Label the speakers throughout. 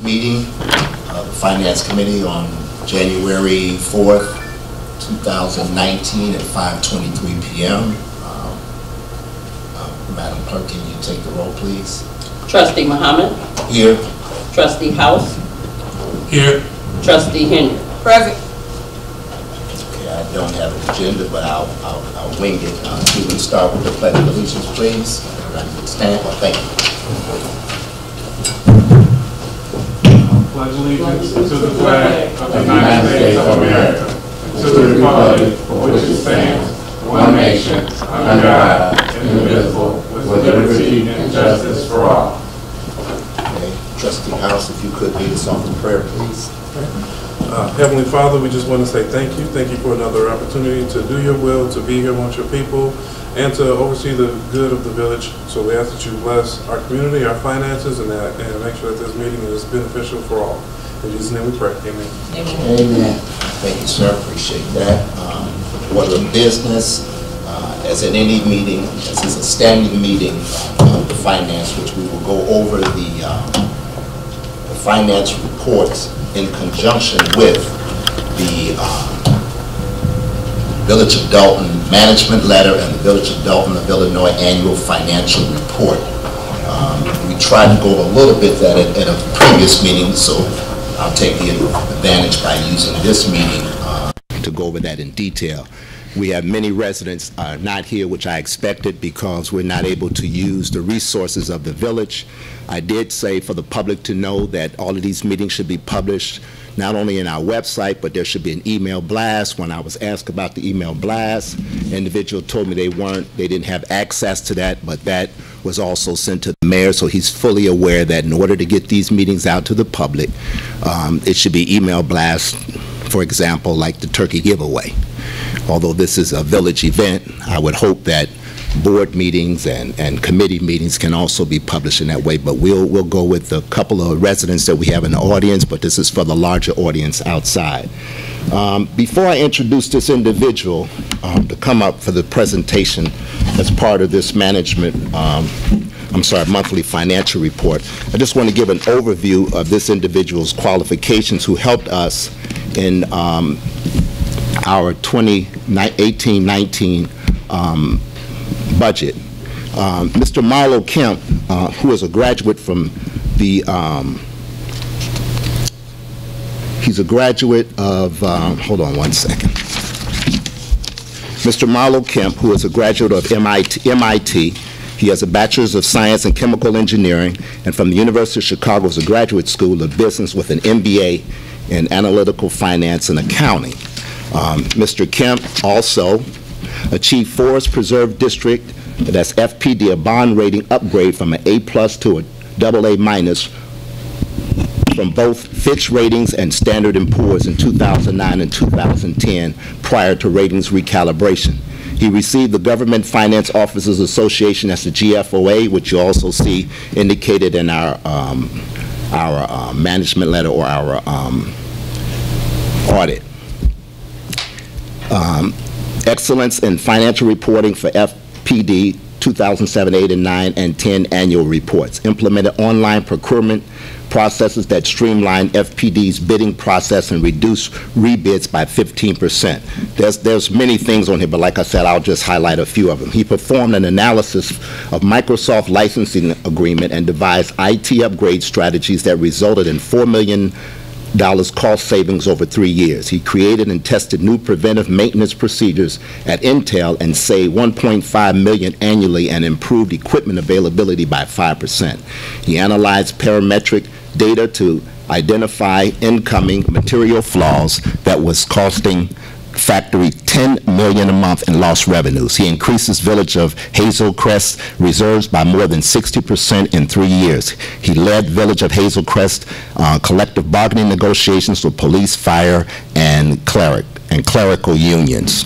Speaker 1: meeting of the Finance Committee on January 4th, 2019 at 5:23 p.m. Madam Clerk, can you take the roll, please?
Speaker 2: Trustee Muhammad.
Speaker 1: Here.
Speaker 2: Trustee House.
Speaker 3: Here.
Speaker 2: Trustee Henry.
Speaker 4: Present.
Speaker 1: Okay, I don't have an agenda, but I'll wing it. We will start with the Pledge of Allegiance, please. Everybody can stand. Thank you.
Speaker 3: Pledge allegiance to the flag of the United States of America, to the republic for which it stands, one nation, under God, indivisible, with liberty and justice for all.
Speaker 1: Okay. Trustee House, if you could lead us off in prayer, please.
Speaker 5: Heavenly Father, we just want to say thank you. Thank you for another opportunity to do your will, to be here amongst your people, and to oversee the good of the village. So we ask that you bless our community, our finances, and make sure that this meeting is beneficial for all. In Jesus' name we pray. Amen.
Speaker 1: Amen. Thank you, sir. Appreciate that. Order of business, as in any meeting, this is a standing meeting of the finance, which we will go over the finance reports in conjunction with the Village of Dalton Management Letter and the Village of Dalton of Illinois Annual Financial Report. We tried to go a little bit that at a previous meeting, so I'll take the advantage by using this meeting to go over that in detail. We have many residents not here, which I expected because we're not able to use the resources of the village. I did say for the public to know that all of these meetings should be published not only in our website, but there should be an email blast. When I was asked about the email blast, the individual told me they didn't have access to that, but that was also sent to the mayor, so he's fully aware that in order to get these meetings out to the public, it should be email blast, for example, like the turkey giveaway. Although this is a village event, I would hope that board meetings and committee meetings can also be published in that way, but we'll go with a couple of residents that we have in the audience, but this is for the larger audience outside. Before I introduce this individual to come up for the presentation as part of this monthly financial report, I just want to give an overview of this individual's qualifications who helped us in our 2018-19 budget. Mr. Marlo Kemp, who is a graduate from the, he's a graduate of, hold on one second. Mr. Marlo Kemp, who is a graduate of MIT, he has a Bachelor's of Science in Chemical Engineering, and from the University of Chicago is a Graduate School of Business with an MBA in Analytical Finance and Accounting. Mr. Kemp also achieved Forest Preserve District, that's FPD, a bond rating upgrade from an A+ to a AA- from both Fitch Ratings and Standard & Poor's in 2009 and 2010 prior to ratings recalibration. He received the Government Finance Officers Association, that's the GFOA, which you also see indicated in our management letter or our audit. Excellence in Financial Reporting for FPD 2007, 8, and 9, and 10 annual reports. Implemented online procurement processes that streamline FPD's bidding process and reduce rebids by 15%. There's many things on here, but like I said, I'll just highlight a few of them. He performed an analysis of Microsoft licensing agreement and devised IT upgrade strategies that resulted in $4 million cost savings over 3 years. He created and tested new preventive maintenance procedures at Intel and saved $1.5 million annually and improved equipment availability by 5%. He analyzed parametric data to identify incoming material flaws that was costing factory $10 million a month in lost revenues. He increased his Village of Hazel Crest reserves by more than 60% in 3 years. He led Village of Hazel Crest collective bargaining negotiations with police, fire, and clerical unions.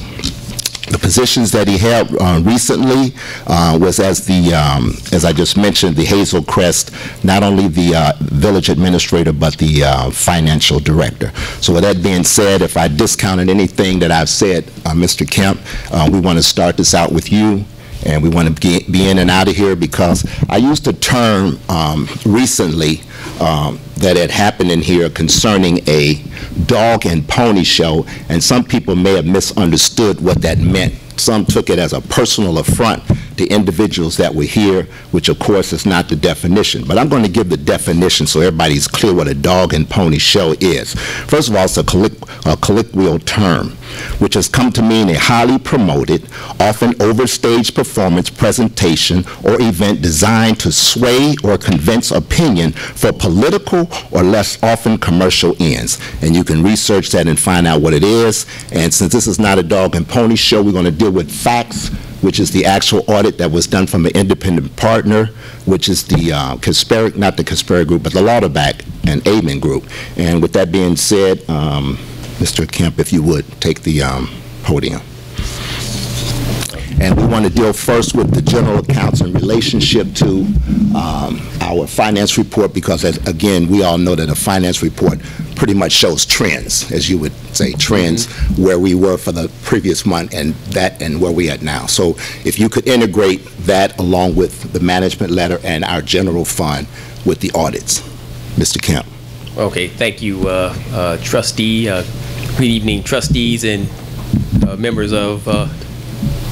Speaker 1: The positions that he held recently was as I just mentioned, the Hazel Crest, not only the village administrator, but the financial director. So with that being said, if I discounted anything that I've said, Mr. Kemp, we want to start this out with you And we want to be in and out of here because I used a term recently that had happened in here concerning a dog and pony show, and some people may have misunderstood what that meant. Some took it as a personal affront to individuals that were here, which of course is not the definition. But I'm going to give the definition so everybody's clear what a dog and pony show is. First of all, it's a colloquial term, which has come to mean a highly promoted, often overstaged performance, presentation, or event designed to sway or convince opinion for political or less often commercial ends. And you can research that and find out what it is. And since this is not a dog and pony show, we're going to deal with facts, which is the actual audit that was done from an independent partner, which is the not the Kasperi Group, but the Lauterbach and Amen Group. And with that being said, Mr. Kemp, if you would, take the podium. And we want to deal first with the general accounts in relationship to our finance report, because, again, we all know that a finance report pretty much shows trends, as you would say, trends where we were for the previous month and where we are now. So if you could integrate that along with the management letter and our general fund with the audits. Mr. Kemp.
Speaker 4: Okay, thank you, Trustee. Good evening, trustees and members of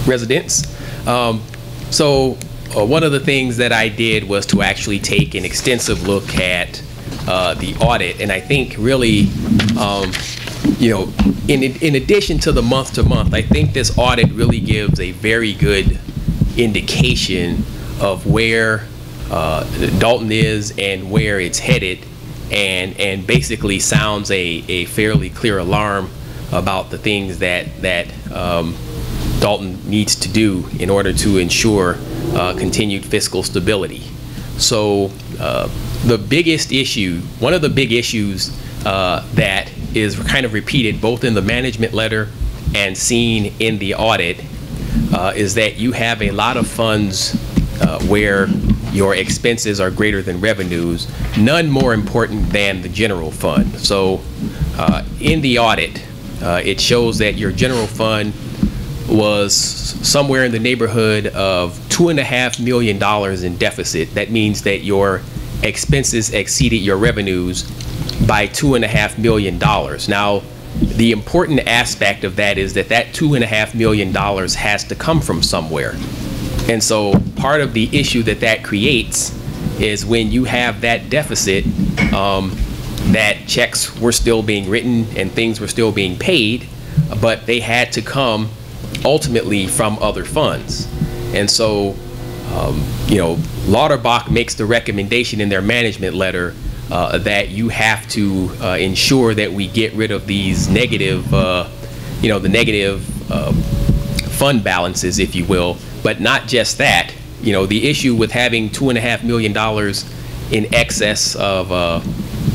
Speaker 4: residents. One of the things that I did was to actually take an extensive look at the audit, and I think really, in addition to the month-to-month, I think this audit really gives a very good indication of where Dalton is and where it's headed, and basically sounds a fairly clear alarm about the things that Dalton needs to do in order to ensure continued fiscal stability. So the biggest issue, one of the big issues that is kind of repeated both in the management letter and seen in the audit is that you have a lot of funds where your expenses are greater than revenues, none more important than the general fund. So in the audit, it shows that your general fund was somewhere in the neighborhood of $2.5 million in deficit. That means that your expenses exceeded your revenues by $2.5 million. Now, the important aspect of that is that $2.5 million has to come from somewhere. And so part of the issue that creates is when you have that deficit, that checks were still being written and things were still being paid, but they had to come ultimately from other funds. And so, Lauterbach makes the recommendation in their management letter that you have to ensure that we get rid of these negative, the negative fund balances, if you will. But not just that. The issue with having $2.5 million in excess of,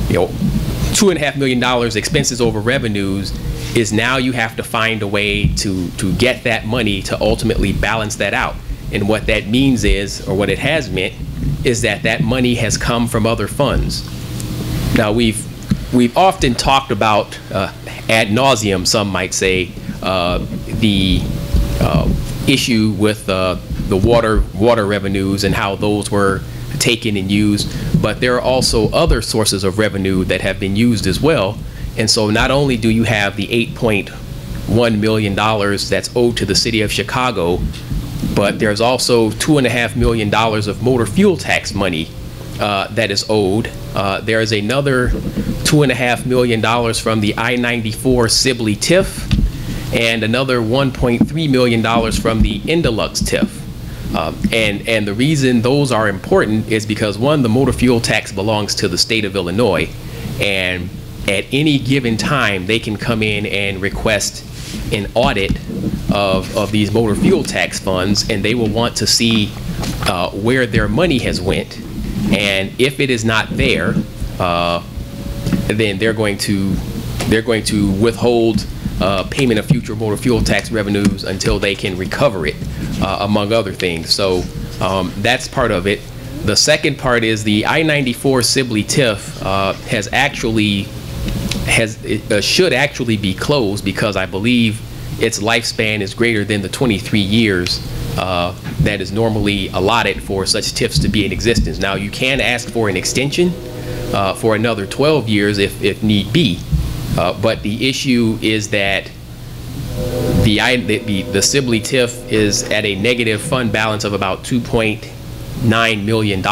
Speaker 4: $2.5 million expenses over revenues is now you have to find a way to get that money to ultimately balance that out. And what that means is, or what it has meant, is that money has come from other funds. Now, we've often talked about ad nauseum, some might say, the issue with the water revenues and how those were taken and used, but there are also other sources of revenue that have been used as well. And so not only do you have the $8.1 million that's owed to the city of Chicago, but there's also $2.5 million of motor fuel tax money that is owed. There is another $2.5 million from the I-94 Sibley TIF, and another $1.3 million from the Indilux TIF. And the reason those are important is because, one, the motor fuel tax belongs to the state of Illinois, and at any given time they can come in and request an audit of these motor fuel tax funds, and they will want to see where their money has went, and if it is not there, then they're going to withhold payment of future motor fuel tax revenues until they can recover it, among other things. So that's part of it. The second part is the I-94 Sibley TIF should actually be closed, because I believe its lifespan is greater than the 23 years that is normally allotted for such TIFs to be in existence. Now, you can ask for an extension for another 12 years if need be, but the issue is that the Sibley TIF is at a negative fund balance of about $2.9 million.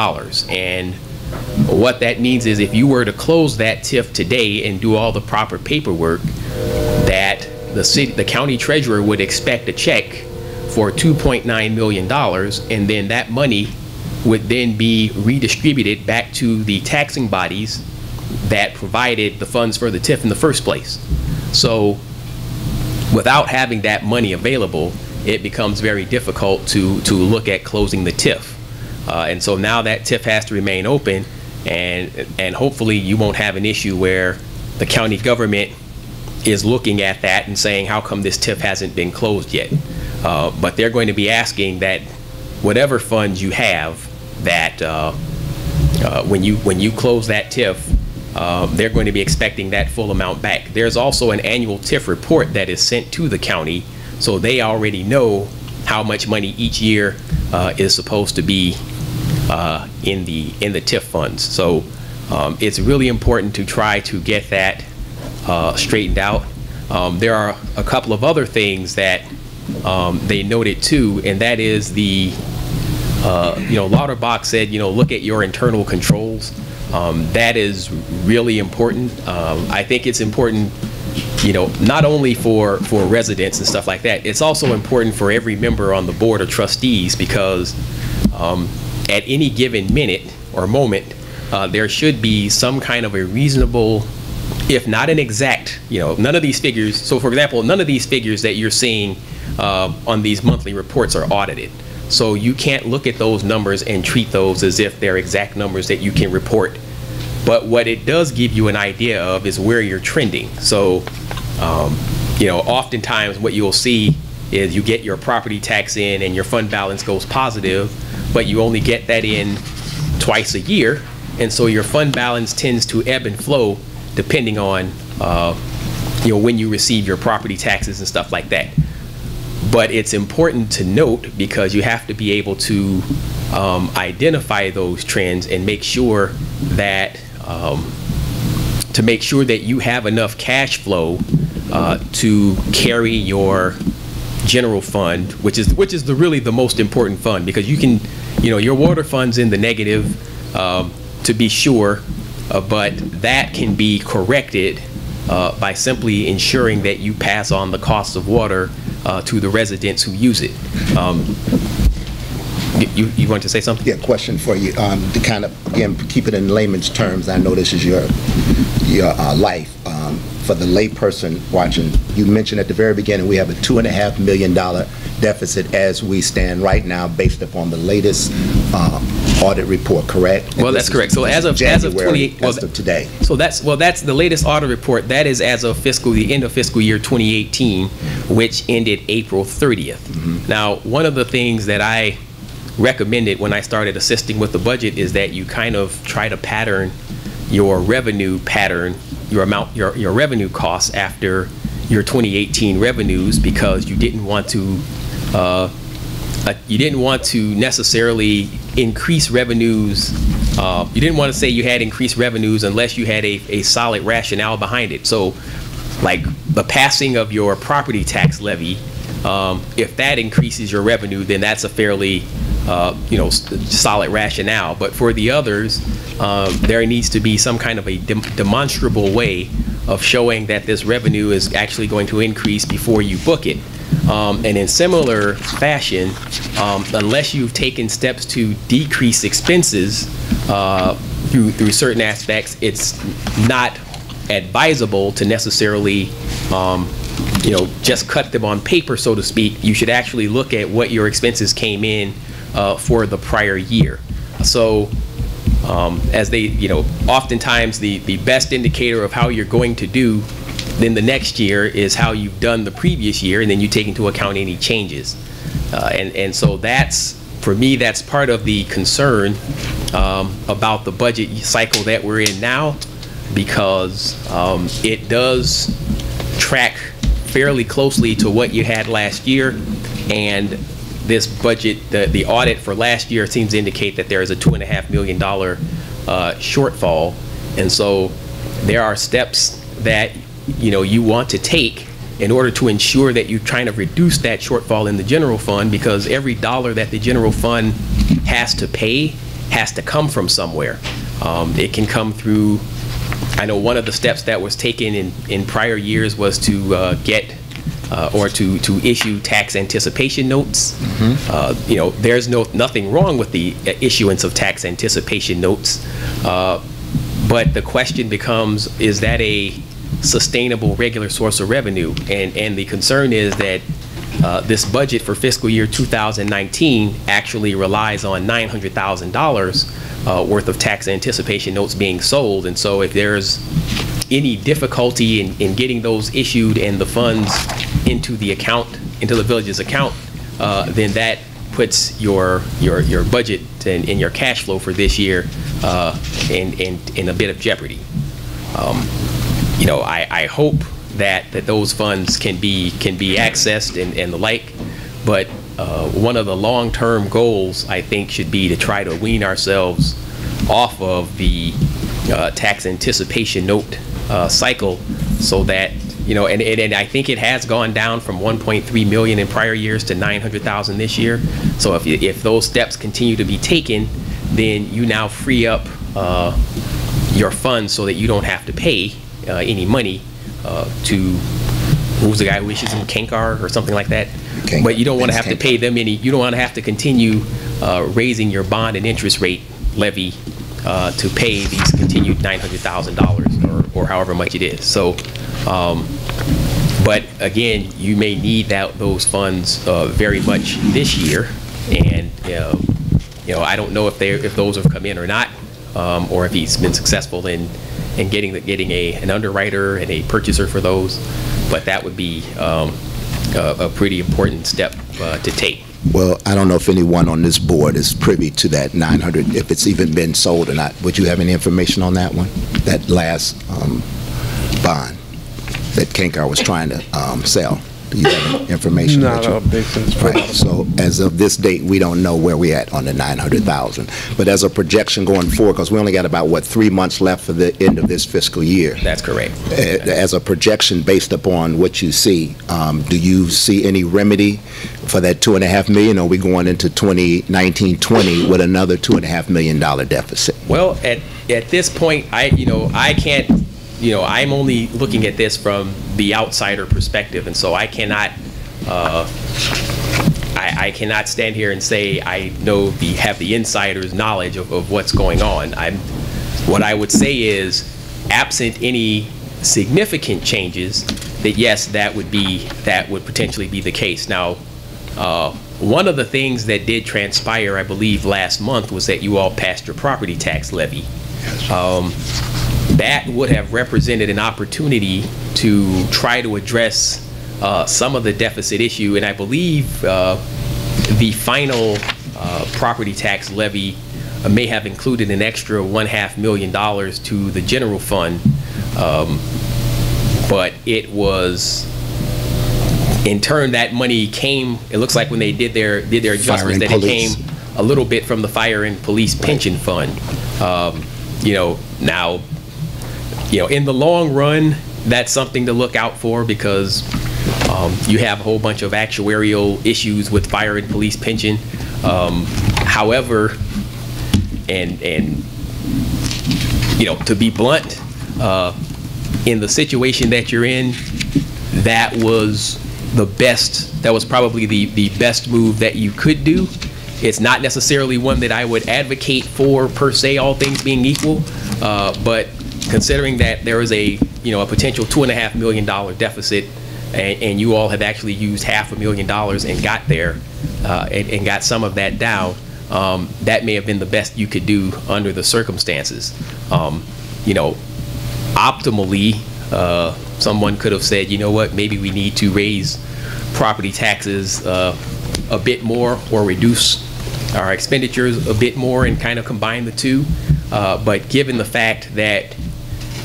Speaker 4: And what that means is if you were to close that TIF today and do all the proper paperwork, that the county treasurer would expect a check for $2.9 million, and then that money would then be redistributed back to the taxing bodies that provided the funds for the TIF in the first place. So without having that money available, it becomes very difficult to look at closing the TIF. And so now that TIF has to remain open, and hopefully you won't have an issue where the county government is looking at that and saying, how come this TIF hasn't been closed yet? But they're going to be asking that whatever funds you have, that when you close that TIF, they're going to be expecting that full amount back. There's also an annual TIF report that is sent to the county, so they already know how much money each year is supposed to be in the TIF funds. So it's really important to try to get that straightened out. There are a couple of other things that they noted too, and that is the Lauterbach said, look at your internal controls. That is really important. I think it's important, not only for residents and stuff like that, it's also important for every member on the board of trustees, because at any given minute or moment, there should be some kind of a reasonable, if not an exact, none of these figures. So for example, none of these figures that you're seeing on these monthly reports are audited. So you can't look at those numbers and treat those as if they're exact numbers that you can report. But what it does give you an idea of is where you're trending. So, oftentimes what you'll see is you get your property tax in and your fund balance goes positive, but you only get that in twice a year. And so your fund balance tends to ebb and flow depending on, when you receive your property taxes and stuff like that. But it's important to note, because you have to be able to identify those trends and make sure that you have enough cash flow to carry your general fund, which is really the most important fund, because you can, your water fund's in the negative, to be sure, but that can be corrected by simply ensuring that you pass on the cost of water to the residents who use it. You want to say something?
Speaker 1: Yeah, question for you. To kind of, again, keep it in layman's terms, I know this is your life. For the layperson watching, you mentioned at the very beginning we have a $2.5 million deficit as we stand right now, based upon the latest audit report, correct?
Speaker 4: Well, that's correct. So as of today. So that's the latest audit report. That is as of the end of fiscal year 2018, which ended April 30th. Mm-hmm. Now, one of the things that I recommended when I started assisting with the budget is that you kind of try to pattern your revenue your revenue costs after your 2018 revenues, because you didn't want to necessarily increase revenues. You didn't want to say you had increased revenues unless you had a solid rationale behind it. So, like the passing of your property tax levy, if that increases your revenue, then that's a fairly solid rationale. But for the others, there needs to be some kind of a demonstrable way of showing that this revenue is actually going to increase before you book it. And in similar fashion, unless you've taken steps to decrease expenses through certain aspects, it's not advisable to necessarily just cut them on paper, so to speak. You should actually look at what your expenses came in for the prior year. So as they, oftentimes the best indicator of how you're going to do then the next year is how you've done the previous year, and then you take into account any changes. And so that's, for me, that's part of the concern about the budget cycle that we're in now, because it does track fairly closely to what you had last year, and this budget, the audit for last year seems to indicate that there is a $2.5 million shortfall. And so there are steps that, you want to take in order to ensure that you're trying to reduce that shortfall in the general fund, because every dollar that the general fund has to pay has to come from somewhere. It can come through, I know one of the steps that was taken in prior years was to get or to issue tax anticipation notes. There's nothing wrong with the issuance of tax anticipation notes, but the question becomes, is that a sustainable regular source of revenue? And the concern is that this budget for fiscal year 2019 actually relies on $900,000 worth of tax anticipation notes being sold. And so if there's any difficulty in getting those issued and the funds into the village's account, then that puts your budget and your cash flow for this year in a bit of jeopardy. I hope that those funds can be accessed and the like, but one of the long-term goals, I think, should be to try to wean ourselves off of the tax anticipation note cycle, so that, and I think it has gone down from 1.3 million in prior years to 900,000 this year. So if those steps continue to be taken, then you now free up your funds so that you don't have to pay any money to, who's the guy who issues them, Kenkar or something like that.
Speaker 1: Kenkar.
Speaker 4: But you don't want to have to pay them you don't want to have to continue raising your bond and interest rate levy to pay these continued $900,000 or however much it is. So, but again, you may need those funds very much this year, and I don't know if those have come in or not, or if he's been successful in getting an underwriter and a purchaser for those. But that would be a pretty important step to take.
Speaker 1: Well, I don't know if anyone on this board is privy to that 900, if it's even been sold or not. Would you have any information on that one? That last bond that Kenkar was trying to sell? Do you have any information?
Speaker 6: Not updates.
Speaker 1: Right. So as of this date, we don't know where we're at on the 900,000. But as a projection going forward, because we only got about, 3 months left for the end of this fiscal year.
Speaker 4: That's correct.
Speaker 1: As a projection based upon what you see, do you see any remedy for that $2.5 million? Or are we going into 2019-20 with another $2.5 million deficit?
Speaker 4: Well, at this point, I can't. I'm only looking at this from the outsider perspective, and so I cannot I cannot stand here and say I have the insider's knowledge of what's going on. What I would say is, absent any significant changes, that yes, that would potentially be the case. Now, one of the things that did transpire, I believe, last month was that you all passed your property tax levy. That would have represented an opportunity to try to address some of the deficit issue, and I believe the final property tax levy may have included an extra $1.5 million to the general fund, but it was, in turn, that money came, it looks like when they did their adjustments, that it came a little bit from the fire and police pension fund. Now, in the long run, that's something to look out for, because you have a whole bunch of actuarial issues with fire and police pension. However, and to be blunt, in the situation that you're in, that was probably the best move that you could do. It's not necessarily one that I would advocate for per se, all things being equal, but considering that there is a potential $2.5 million deficit, and you all have actually used $500,000 and got there, and got some of that down, that may have been the best you could do under the circumstances. Optimally, someone could have said, you know what, maybe we need to raise property taxes a bit more, or reduce our expenditures a bit more, and kind of combine the two. But given the fact that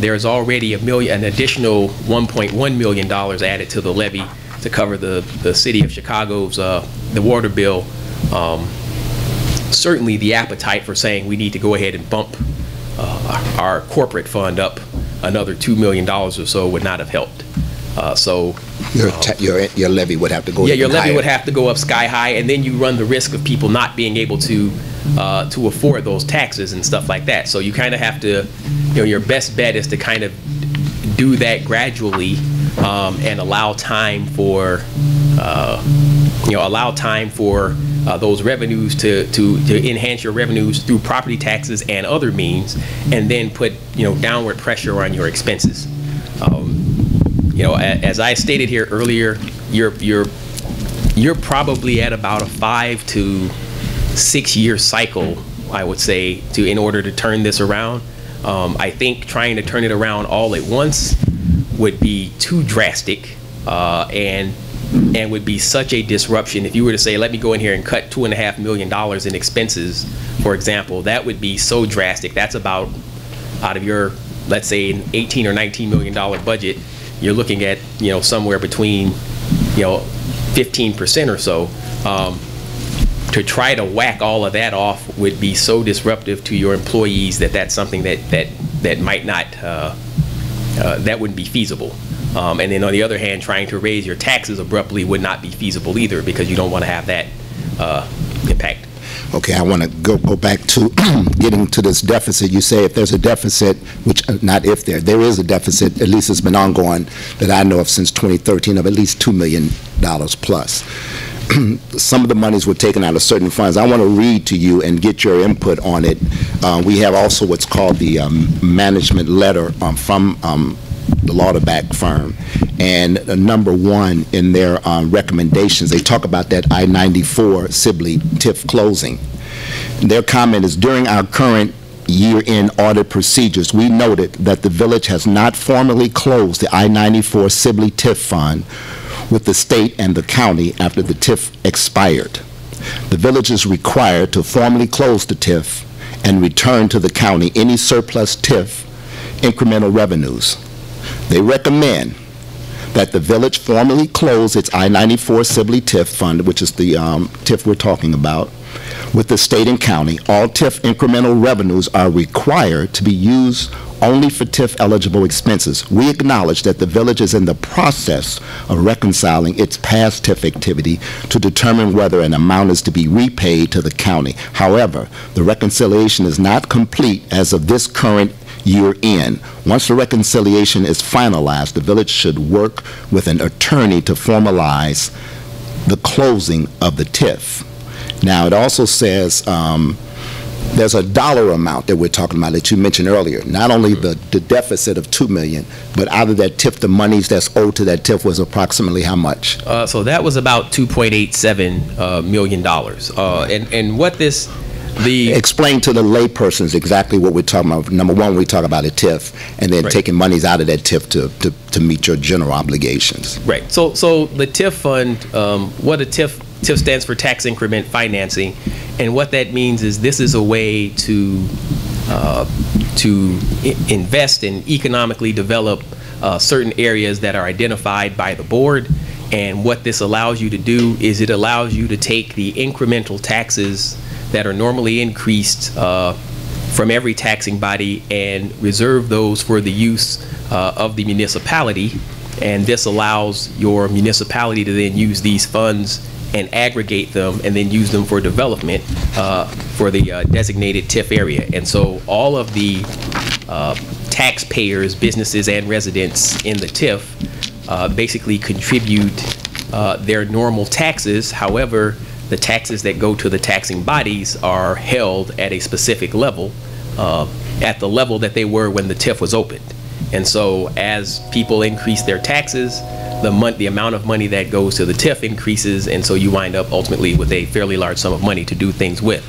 Speaker 4: there's already an additional $1.1 million added to the levy to cover the city of Chicago's the water bill, certainly the appetite for saying we need to go ahead and bump our corporate fund up another $2 million or so would not have helped. So
Speaker 1: Your levy would have to go
Speaker 4: yeah, your
Speaker 1: even
Speaker 4: levy
Speaker 1: higher.
Speaker 4: would have to go up sky high, and then you run the risk of people not being able to afford those taxes and stuff like that. So you kind of have to, your best bet is to kind of do that gradually and allow time for, those revenues to enhance your revenues through property taxes and other means, and then put downward pressure on your expenses. As I stated here earlier, you're probably at about a 5 to 6 year cycle, I would say, in order to turn this around. I think trying to turn it around all at once would be too drastic, and would be such a disruption. If you were to say, let me go in here and cut $2.5 million in expenses, for example, that would be so drastic. That's about, out of your, let's say, an $18 or $19 million budget, you're looking at, somewhere between, 15% or so. To try to whack all of that off would be so disruptive to your employees that's something that might not, that wouldn't be feasible. And then on the other hand, trying to raise your taxes abruptly would not be feasible either, because you don't want to have that impact.
Speaker 1: Okay, I want to go back to getting to this deficit. You say if there's a deficit, which not if there is a deficit, at least it's been ongoing that I know of since 2013, of at least $2 million plus. Some of the monies were taken out of certain funds. I want to read to you and get your input on it. We have also what's called the management letter from the Lauterbach firm, and number one in their recommendations, they talk about that I-94 Sibley TIF closing. Their comment is, during our current year-end audit procedures, we noted that the village has not formally closed the I-94 Sibley TIF fund with the state and the county after the TIF expired. The village is required to formally close the TIF and return to the county any surplus TIF incremental revenues. They recommend that the village formally close its I-94 Sibley TIF fund, which is the TIF we're talking about, with the state and county. All TIF incremental revenues are required to be used only for TIF eligible expenses. We acknowledge that the village is in the process of reconciling its past TIF activity to determine whether an amount is to be repaid to the county. However, the reconciliation is not complete as of this current year end. Once the reconciliation is finalized, the village should work with an attorney to formalize the closing of the TIF. Now, it also says there's a dollar amount that we're talking about that you mentioned earlier. Not only the deficit of $2 million, but out of that TIF, the monies that's owed to that TIF was approximately how much?
Speaker 4: So that was about $2.87 million. And what this,
Speaker 1: explain to the laypersons exactly what we're talking about. Number one, we talk about a TIF, and then taking monies out of that TIF to meet your general obligations.
Speaker 4: Right. So the TIF fund, what a TIF stands for tax increment financing, and what that means is this is a way to invest and economically develop certain areas that are identified by the board. And what this allows you to do is it allows you to take the incremental taxes that are normally increased from every taxing body and reserve those for the use of the municipality. And this allows your municipality to then use these funds and aggregate them and then use them for development for the designated TIF area. And so all of the taxpayers, businesses, and residents in the TIF basically contribute their normal taxes. However, the taxes that go to the taxing bodies are held at a specific level, at the level that they were when the TIF was opened. And so as people increase their taxes, the amount of money that goes to the TIF increases, and so you wind up ultimately with a fairly large sum of money to do things with.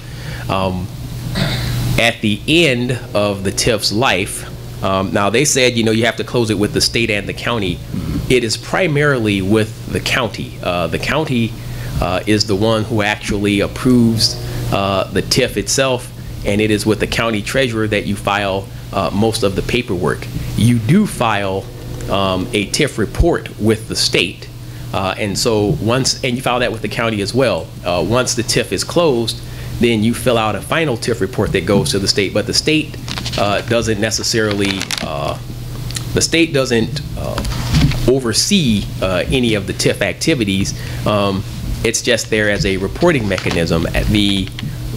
Speaker 4: At the end of the TIF's life, now they said, you have to close it with the state and the county. It is primarily with the county. The county is the one who actually approves the TIF itself, and it is with the county treasurer that you file most of the paperwork. You do file a TIF report with the state, And so and you file that with the county as well. Once the TIF is closed, then you fill out a final TIF report that goes to the state. But the state doesn't necessarily, oversee any of the TIF activities. It's just there as a reporting mechanism. The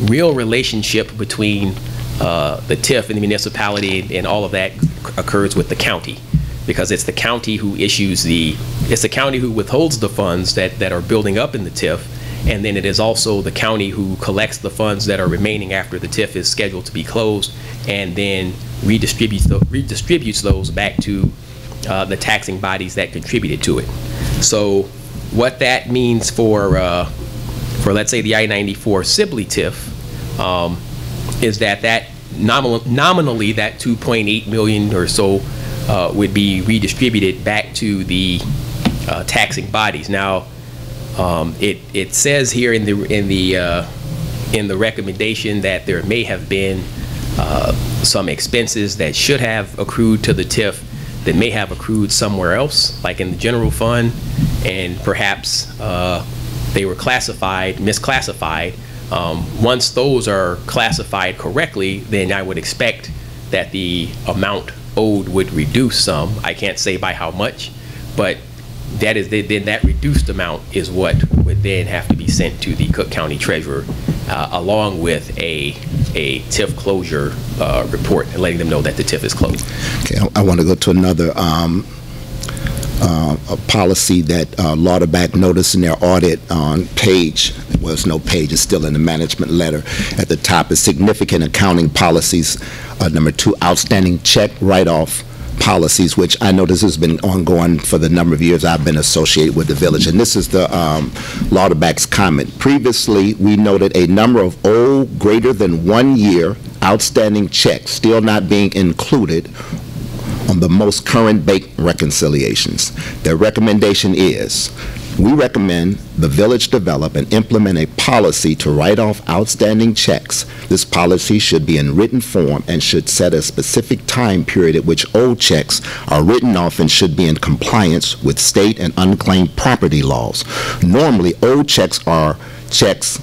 Speaker 4: real relationship between the TIF and the municipality and all of that occurs with the county, because it's the county who it's the county who withholds the funds that are building up in the TIF, and then it is also the county who collects the funds that are remaining after the TIF is scheduled to be closed, and then redistributes those back to the taxing bodies that contributed to it. So what that means for let's say the I-94 Sibley TIF is that nominally that 2.8 million or so would be redistributed back to the taxing bodies. Now, it says here in the recommendation that there may have been some expenses that should have accrued to the TIF that may have accrued somewhere else, like in the general fund, and perhaps they were misclassified. Once those are classified correctly, then I would expect that the amount owed would reduce some. I can't say by how much, but then that reduced amount is what would then have to be sent to the Cook County Treasurer, along with a TIF closure report, and letting them know that the TIF is closed.
Speaker 1: Okay, I want to go to another a policy that Lauterbach noticed in their audit on page, well, there's no page, it's still in the management letter. At the top is significant accounting policies. Number 2, outstanding check write-off policies, which I know this has been ongoing for the number of years I've been associated with the village. And this is the Lauterbach's comment. Previously, we noted a number of old, greater than 1 year outstanding checks still not being included on the most current bank reconciliations. Their recommendation is, we recommend the village develop and implement a policy to write off outstanding checks. This policy should be in written form and should set a specific time period at which old checks are written off and should be in compliance with state and unclaimed property laws. Normally, old checks are checks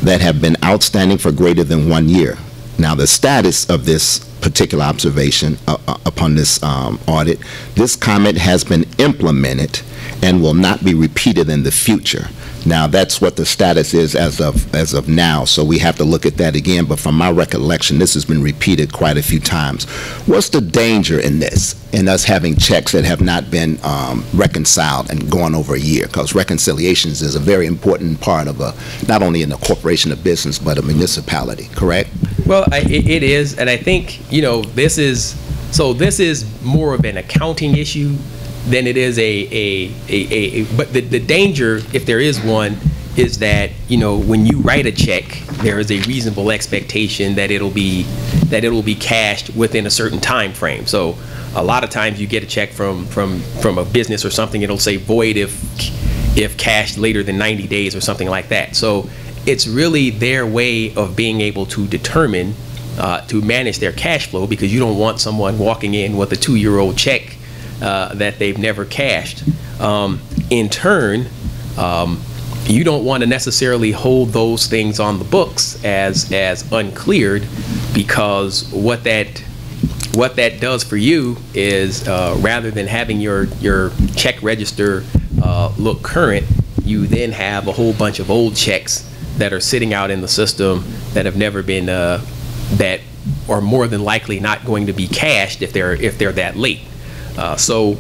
Speaker 1: that have been outstanding for greater than 1 year. Now, the status of this particular observation upon this audit, this comment has been implemented and will not be repeated in the future. Now, that's what the status is as of now, so we have to look at that again, but from my recollection, this has been repeated quite a few times. What's the danger in this, in us having checks that have not been reconciled and gone over a year? Because reconciliations is a very important part of not only in a corporation of business, but a municipality, correct?
Speaker 4: Well, it is, and I think, this is more of an accounting issue than it is but the danger, if there is one, is that, when you write a check, there is a reasonable expectation that it'll be cashed within a certain time frame. So a lot of times you get a check from a business or something, it'll say void if cashed later than 90 days or something like that. So it's really their way of being able to determine, to manage their cash flow, because you don't want someone walking in with a 2-year-old check that they've never cashed. In turn, you don't want to necessarily hold those things on the books as uncleared, because what that does for you is, rather than having your check register look current, you then have a whole bunch of old checks that are sitting out in the system that have never been that are more than likely not going to be cashed if they're that late. So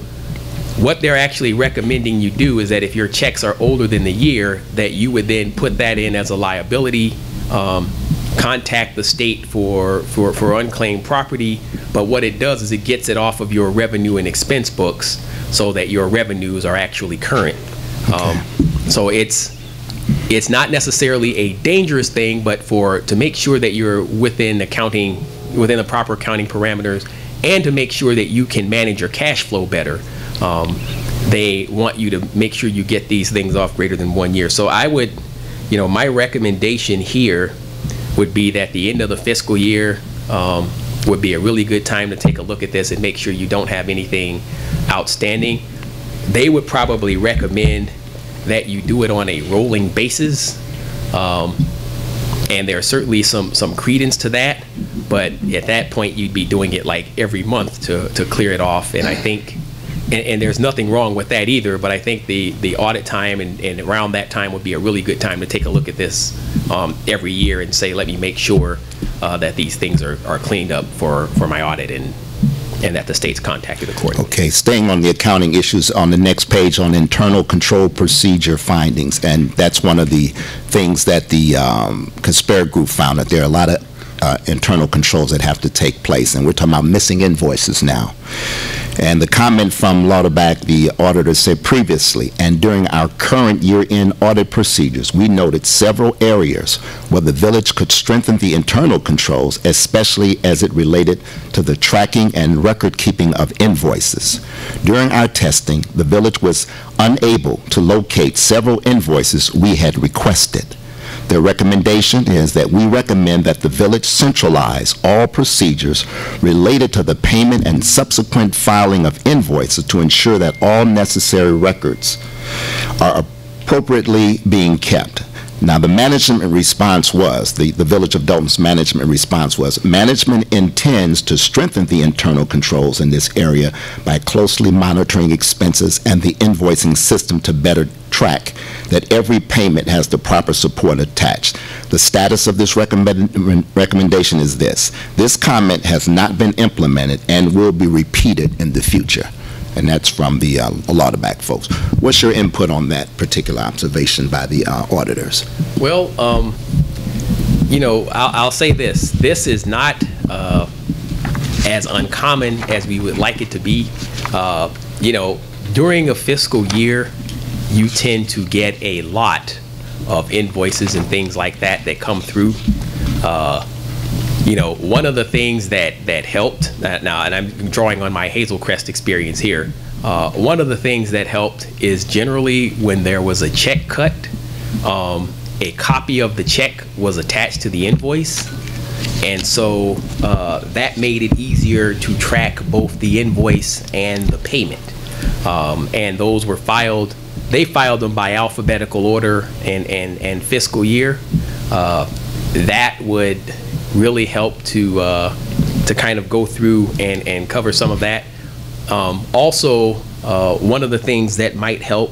Speaker 4: what they're actually recommending you do is that if your checks are older than the year, that you would then put that in as a liability, contact the state for unclaimed property. But what it does is it gets it off of your revenue and expense books so that your revenues are actually current. Okay. So it's not necessarily a dangerous thing, but to make sure that you're within the proper accounting parameters, and to make sure that you can manage your cash flow better, they want you to make sure you get these things off greater than 1 year. So I would, my recommendation here would be that the end of the fiscal year would be a really good time to take a look at this and make sure you don't have anything outstanding. They would probably recommend that you do it on a rolling basis. And there's certainly some credence to that, but at that point you'd be doing it like every month to clear it off. And I think, and there's nothing wrong with that either, but I think the audit time and around that time would be a really good time to take a look at this every year and say, let me make sure that these things are cleaned up for my audit and that the state's contacted accordingly.
Speaker 1: Okay, staying on the accounting issues, on the next page on internal control procedure findings, and that's one of the things that the Conspera Group found, that there are a lot of internal controls that have to take place, and we're talking about missing invoices now. And the comment from Lauterbach, the auditor, said previously, and during our current year-end audit procedures, we noted several areas where the village could strengthen the internal controls, especially as it related to the tracking and record-keeping of invoices. During our testing, the village was unable to locate several invoices we had requested. The recommendation is that we recommend that the village centralize all procedures related to the payment and subsequent filing of invoices to ensure that all necessary records are appropriately being kept. Now, the management response was, the Village of Dalton's management response was, management intends to strengthen the internal controls in this area by closely monitoring expenses and the invoicing system to better track that every payment has the proper support attached. The status of this recommendation is this. This comment has not been implemented and will be repeated in the future. And that's from the Lauterbach folks. What's your input on that particular observation by the auditors?
Speaker 4: Well, you know, I'll say this. This is not as uncommon as we would like it to be. You know, during a fiscal year, you tend to get a lot of invoices and things like that that come through. You know, one of the things that helped, now, and I'm drawing on my Hazel Crest experience here, one of the things that helped is generally when there was a check cut, a copy of the check was attached to the invoice. And so that made it easier to track both the invoice and the payment. And those were filed, they filed them by alphabetical order and fiscal year. That would really help to kind of go through and cover some of that. Also, one of the things that might help,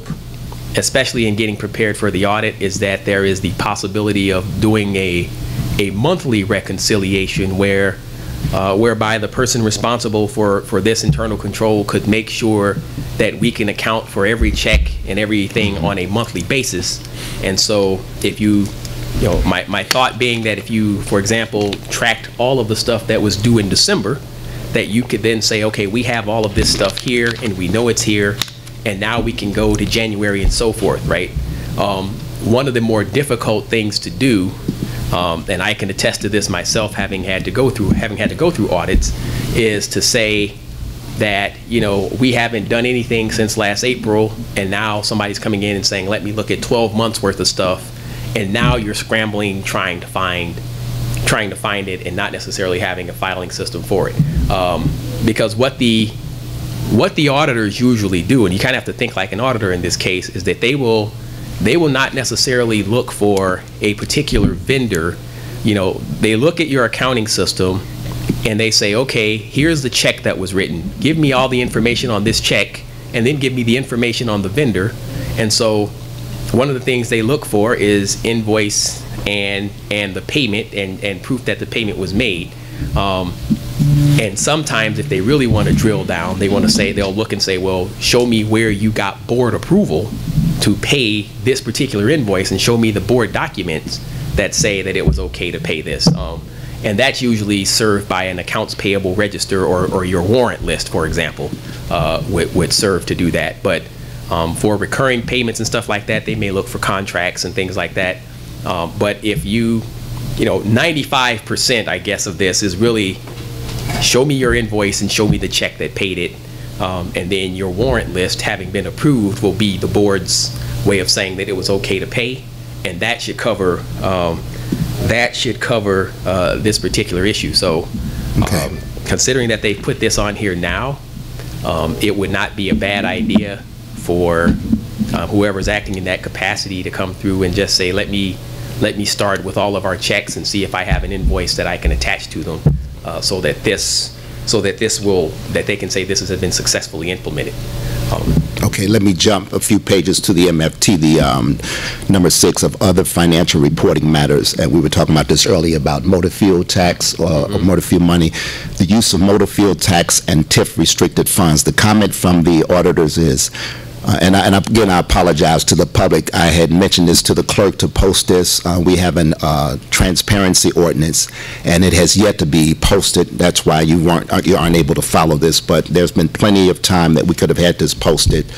Speaker 4: especially in getting prepared for the audit, is that there is the possibility of doing a monthly reconciliation where whereby the person responsible for this internal control could make sure that we can account for every check and everything on a monthly basis. And so if you know, my thought being that if you, for example, tracked all of the stuff that was due in December, that you could then say, okay, we have all of this stuff here and we know it's here, and now we can go to January and so forth, right? One of the more difficult things to do, and I can attest to this myself, having had to go through audits, is to say that, you know, we haven't done anything since last April, and now somebody's coming in and saying, let me look at 12 months worth of stuff. And now you're scrambling, trying to find it, and not necessarily having a filing system for it. Because what the auditors usually do, and you kind of have to think like an auditor in this case, is that they will not necessarily look for a particular vendor. You know, they look at your accounting system and they say, okay, here's the check that was written. Give me all the information on this check, and then give me the information on the vendor. And so one of the things they look for is invoice and the payment and proof that the payment was made. And sometimes if they really want to drill down, they want to say, they'll look and say, well, show me where you got board approval to pay this particular invoice, and show me the board documents that say that it was okay to pay this. And that's usually served by an accounts payable register, or your warrant list, for example, would serve to do that. But for recurring payments and stuff like that, they may look for contracts and things like that. But if you know, 95%, I guess, of this is really show me your invoice and show me the check that paid it. And then your warrant list, having been approved, will be the board's way of saying that it was okay to pay. And that should cover this particular issue. So considering that they put this on here now, it would not be a bad idea for whoever's acting in that capacity to come through and just say, let me start with all of our checks and see if I have an invoice that I can attach to them, so that they can say this has been successfully implemented.
Speaker 1: Okay, let me jump a few pages to the MFT, the number 6 of other financial reporting matters. And we were talking about this earlier about motor fuel tax or motor fuel money, the use of motor fuel tax and TIF restricted funds. The comment from the auditors is, and again, I apologize to the public. I had mentioned this to the clerk to post this. We have an transparency ordinance, and it has yet to be posted. That's why you aren't able to follow this. But there's been plenty of time that we could have had this posted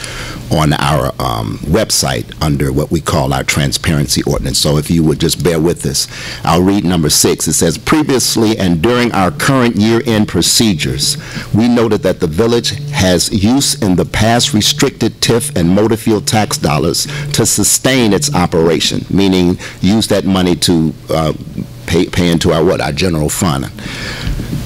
Speaker 1: on our website under what we call our transparency ordinance. So if you would just bear with us, I'll read number 6. It says, previously and during our current year-end procedures, we noted that the village has use in the past restricted TIF and motor fuel tax dollars to sustain its operation, meaning use that money to pay into our general fund.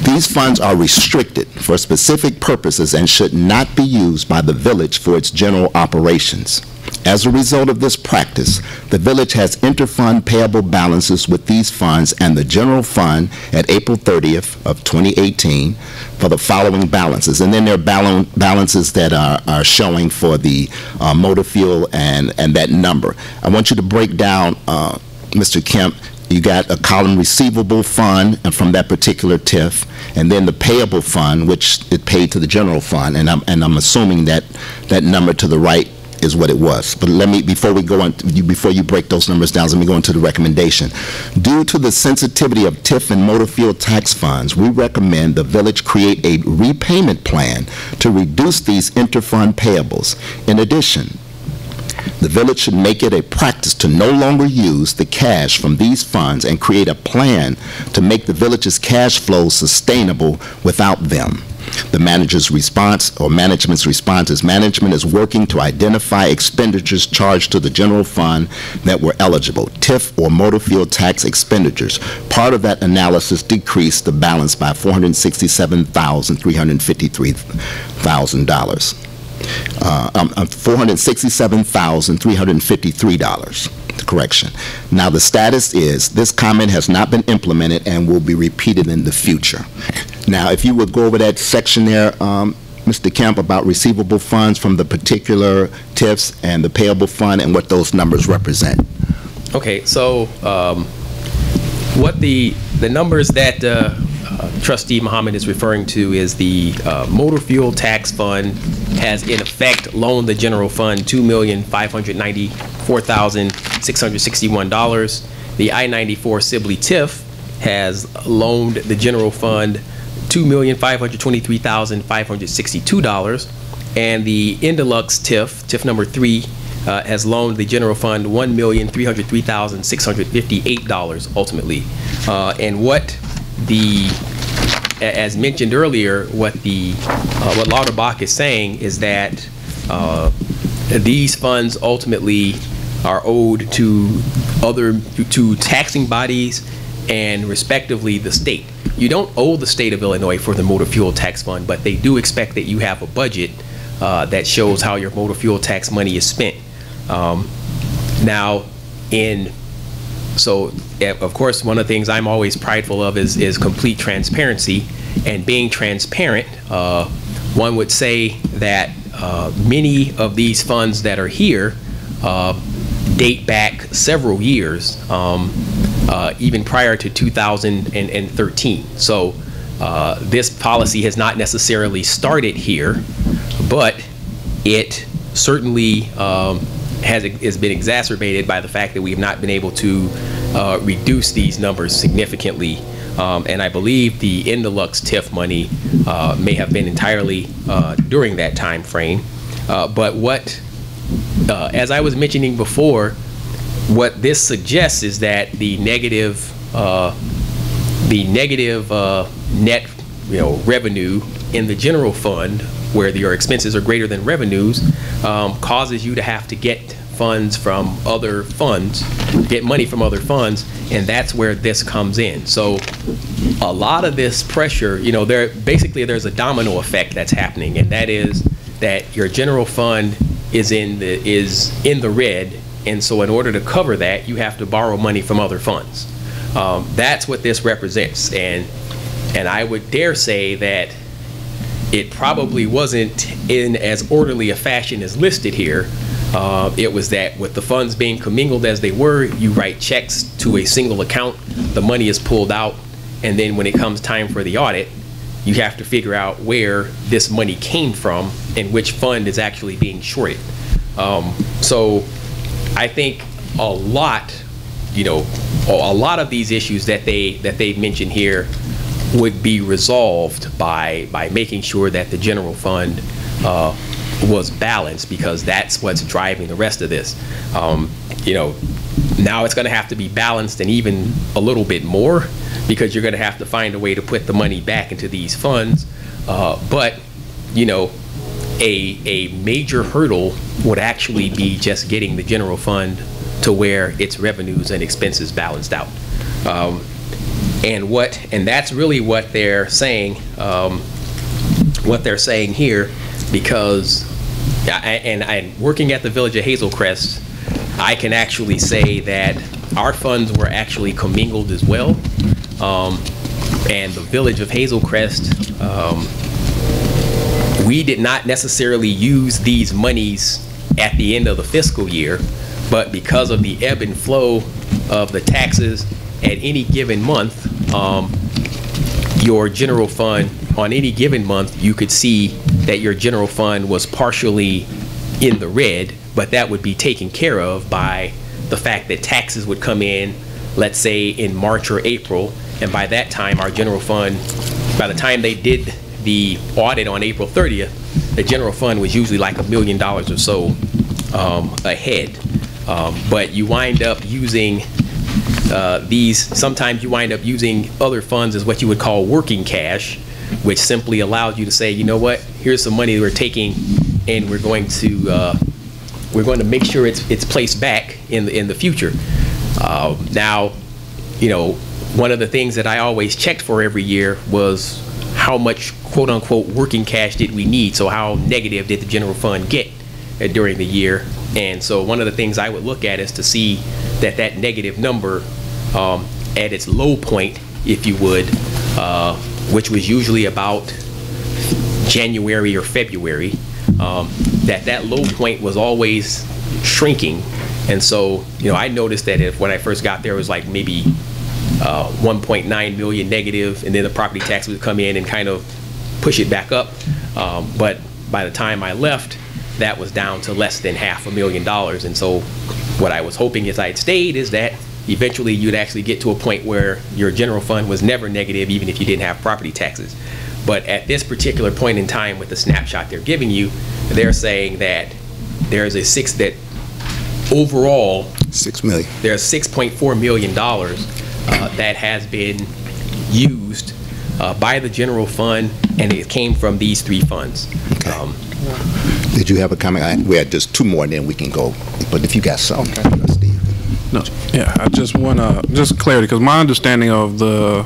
Speaker 1: These funds are restricted for specific purposes and should not be used by the village for its general operations. As a result of this practice, the village has interfund payable balances with these funds and the general fund at April 30th of 2018 for the following balances. And then there are balances that are showing for the motor fuel and that number. I want you to break down, Mr. Kemp, you got a column receivable fund and from that particular TIF, and then the payable fund, which it paid to the general fund, and I'm assuming that that number to the right is what it was. But let me, before you break those numbers down, let me go into the recommendation. Due to the sensitivity of TIF and motor fuel tax funds, we recommend the village create a repayment plan to reduce these interfund payables. In addition, the village should make it a practice to no longer use the cash from these funds and create a plan to make the village's cash flow sustainable without them. The manager's response, or management's response, is management is working to identify expenditures charged to the general fund that were eligible, TIF or motor fuel tax expenditures. Part of that analysis decreased the balance by $467,353. $467,353. Correction. Now the status is this comment has not been implemented and will be repeated in the future. Now, if you would go over that section there, Mr. Kemp, about receivable funds from the particular TIFs and the payable fund and what those numbers represent.
Speaker 4: Okay, so what the numbers that Trustee Muhammad is referring to is the motor fuel tax fund has in effect loaned the general fund $2,594,661. The I-94 Sibley TIF has loaned the general fund $2,523,562, and the Indilux TIF number 3, has loaned the general fund $1,303,658 ultimately. And what the, as mentioned earlier, what Lauterbach is saying is that these funds ultimately are owed to taxing bodies and respectively the state. You don't owe the state of Illinois for the motor fuel tax fund, but they do expect that you have a budget that shows how your motor fuel tax money is spent. So of course, one of the things I'm always prideful of is complete transparency. And being transparent, one would say that many of these funds that are here date back several years, even prior to 2013. So this policy has not necessarily started here, but it certainly has been exacerbated by the fact that we have not been able to reduce these numbers significantly. And I believe the Indilux TIF money may have been entirely during that time frame. But what, as I was mentioning before, what this suggests is that the negative net revenue in the general fund, where your expenses are greater than revenues, causes you to have to get funds from other funds, get money from other funds, and that's where this comes in. So a lot of this pressure, there's a domino effect that's happening, and that is that your general fund is in the red, and so in order to cover that, you have to borrow money from other funds. That's what this represents, and I would dare say that it probably wasn't in as orderly a fashion as listed here. It was that with the funds being commingled as they were, you write checks to a single account, the money is pulled out, and then when it comes time for the audit, you have to figure out where this money came from and which fund is actually being shorted. So I think a lot of these issues that they mention here would be resolved by making sure that the general fund was balanced, because that's what's driving the rest of this. Now it's going to have to be balanced, and even a little bit more, because you're going to have to find a way to put the money back into these funds. But a major hurdle would actually be just getting the general fund to where its revenues and expenses balanced out. And that's really what they're saying. What they're saying here, because and working at the Village of Hazel Crest, I can actually say that our funds were actually commingled as well. And the Village of Hazel Crest, we did not necessarily use these monies at the end of the fiscal year, but because of the ebb and flow of the taxes at any given month, your general fund, on any given month, you could see that your general fund was partially in the red, but that would be taken care of by the fact that taxes would come in, let's say in March or April, and by that time our general fund, by the time they did the audit on April 30th, the general fund was usually like $1 million or so ahead. But you wind up using sometimes you wind up using other funds as what you would call working cash, which simply allows you to say, you know what, here's some money we're taking, and we're going to make sure it's placed back in the future. Now, one of the things that I always checked for every year was how much quote unquote working cash did we need. So how negative did the general fund get during the year? And so one of the things I would look at is to see that negative number at its low point, if you would, which was usually about January or February, that low point was always shrinking. And so, I noticed that when I first got there, it was like maybe 1.9 million negative, and then the property tax would come in and kind of push it back up. But by the time I left, that was down to less than $500,000. And so what I was hoping, if I had stayed, is that eventually you'd actually get to a point where your general fund was never negative, even if you didn't have property taxes. But at this particular point in time, with the snapshot they're giving you, they're saying that there's overall $6 million. There's $6.4 million that has been used by the general fund, and it came from these three funds.
Speaker 1: Okay. Did you have a comment? We had just two more, and then we can go. But if you got something, Steve.
Speaker 3: No. Yeah, I just want just clarity, because my understanding of the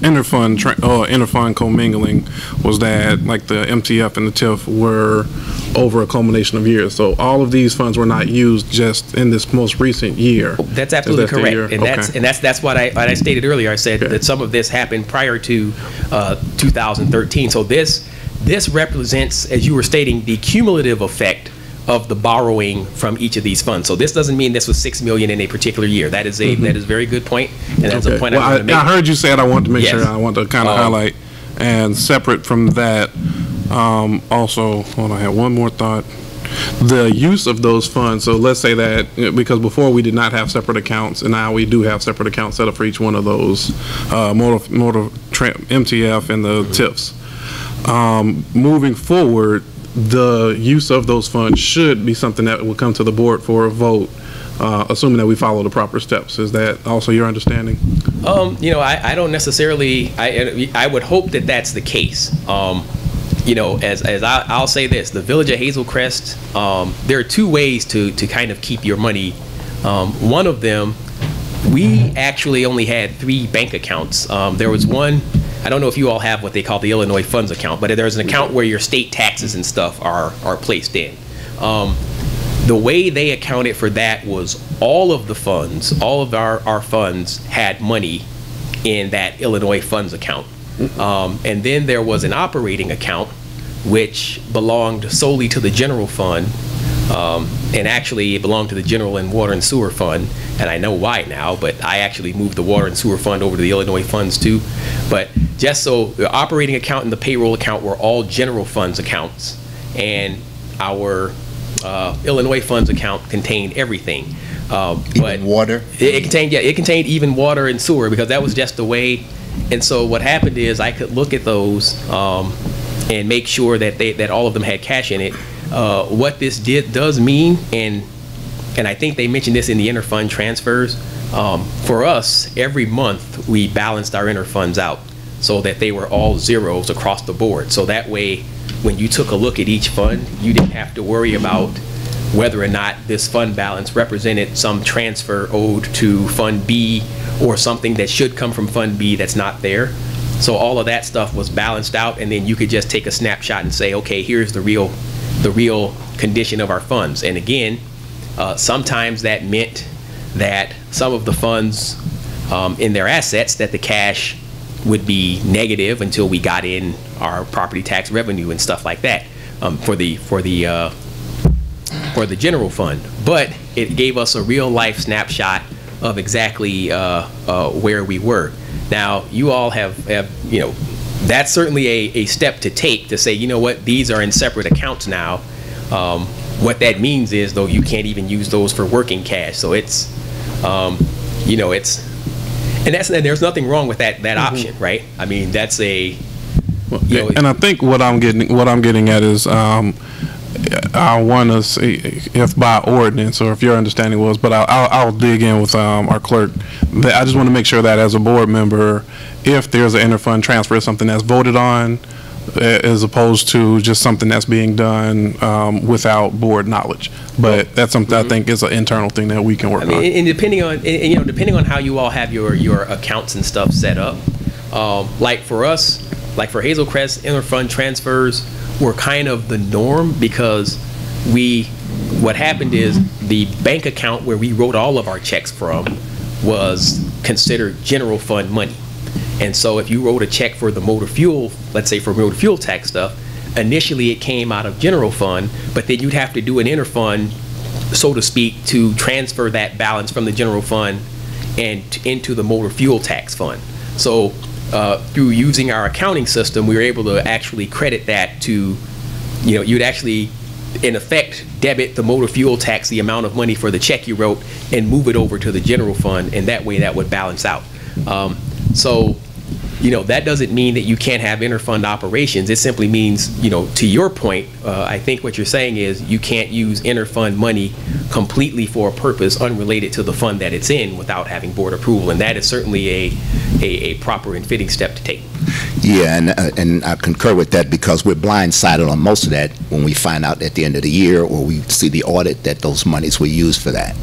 Speaker 3: interfund commingling was that like the MTF and the TIF were over a culmination of years. So all of these funds were not used just in this most recent year.
Speaker 4: That's absolutely correct, and that's what I stated earlier. I said that some of this happened prior to 2013. So this represents, as you were stating, the cumulative effect of the borrowing from each of these funds. So this doesn't mean this was $6 million in a particular year. That is a very good point, and that's a point I wanted to make.
Speaker 3: I heard you say it. I want to make sure. I want to kind of highlight, and separate from that, also, hold on, I had one more thought. The use of those funds. So let's say that, because before we did not have separate accounts, and now we do have separate accounts set up for each one of those MTF and the TIFs. Moving forward, the use of those funds should be something that will come to the board for a vote, assuming that we follow the proper steps. Is that also your understanding?
Speaker 4: I don't necessarily. I would hope that that's the case. As I'll say this, the Village of Hazel Crest, there are two ways to kind of keep your money. One of them, we actually only had 3 bank accounts. There was one. I don't know if you all have what they call the Illinois Funds account, but there's an account where your state taxes and stuff are placed in. The way they accounted for that was all of the funds, all of our funds had money in that Illinois funds account. And then there was an operating account which belonged solely to the general fund, and actually it belonged to the general and water and sewer fund, and I know why now, but I actually moved the water and sewer fund over to the Illinois funds too. But just so the operating account and the payroll account were all general funds accounts, and our Illinois funds account contained everything. But
Speaker 1: water?
Speaker 4: It contained even water and sewer, because that was just the way. And so what happened is I could look at those and make sure that that all of them had cash in it. What this does mean, and I think they mentioned this in the interfund transfers, for us, every month we balanced our interfunds out so that they were all zeros across the board. So that way, when you took a look at each fund, you didn't have to worry about whether or not this fund balance represented some transfer owed to Fund B or something that should come from Fund B that's not there. So all of that stuff was balanced out, and then you could just take a snapshot and say, okay, here's the real condition of our funds. And again, sometimes that meant that some of the funds in their assets, that the cash would be negative until we got in our property tax revenue and stuff like that for the general fund. But it gave us a real life snapshot of exactly where we were. Now, you all have you know, that's certainly a step to take, to say, you know what, these are in separate accounts now. What that means is, though, you can't even use those for working cash. So it's, you know, it's, and there's nothing wrong with that option, right? I mean, that's a, you know,
Speaker 3: and I think what I'm getting at is, I want to see if by ordinance, or if your understanding was, but I'll dig in with our clerk. I just want to make sure that as a board member, if there's an interfund transfer, it's something that's voted on, as opposed to just something that's being done without board knowledge. But that's something I think is an internal thing that we can work on.
Speaker 4: And depending on, you know, depending on how you all have your accounts and stuff set up, like for us, like for Hazel Crest, interfund transfers were kind of the norm, because what happened is the bank account where we wrote all of our checks from was considered general fund money. And so if you wrote a check for the motor fuel, let's say for motor fuel tax stuff, initially it came out of general fund, but then you'd have to do an interfund, so to speak, to transfer that balance from the general fund and into the motor fuel tax fund. So through using our accounting system, we were able to actually credit that to, you know, you'd actually, in effect, debit the motor fuel tax, the amount of money for the check you wrote, and move it over to the general fund, and that way that would balance out. So, you know, that doesn't mean that you can't have interfund operations. It simply means, you know, to your point, I think what you're saying is you can't use interfund money completely for a purpose unrelated to the fund that it's in without having board approval, and that is certainly a proper and fitting step to take.
Speaker 1: Yeah, and I concur with that, because we're blindsided on most of that when we find out at the end of the year, or we see the audit, that those monies were used for that.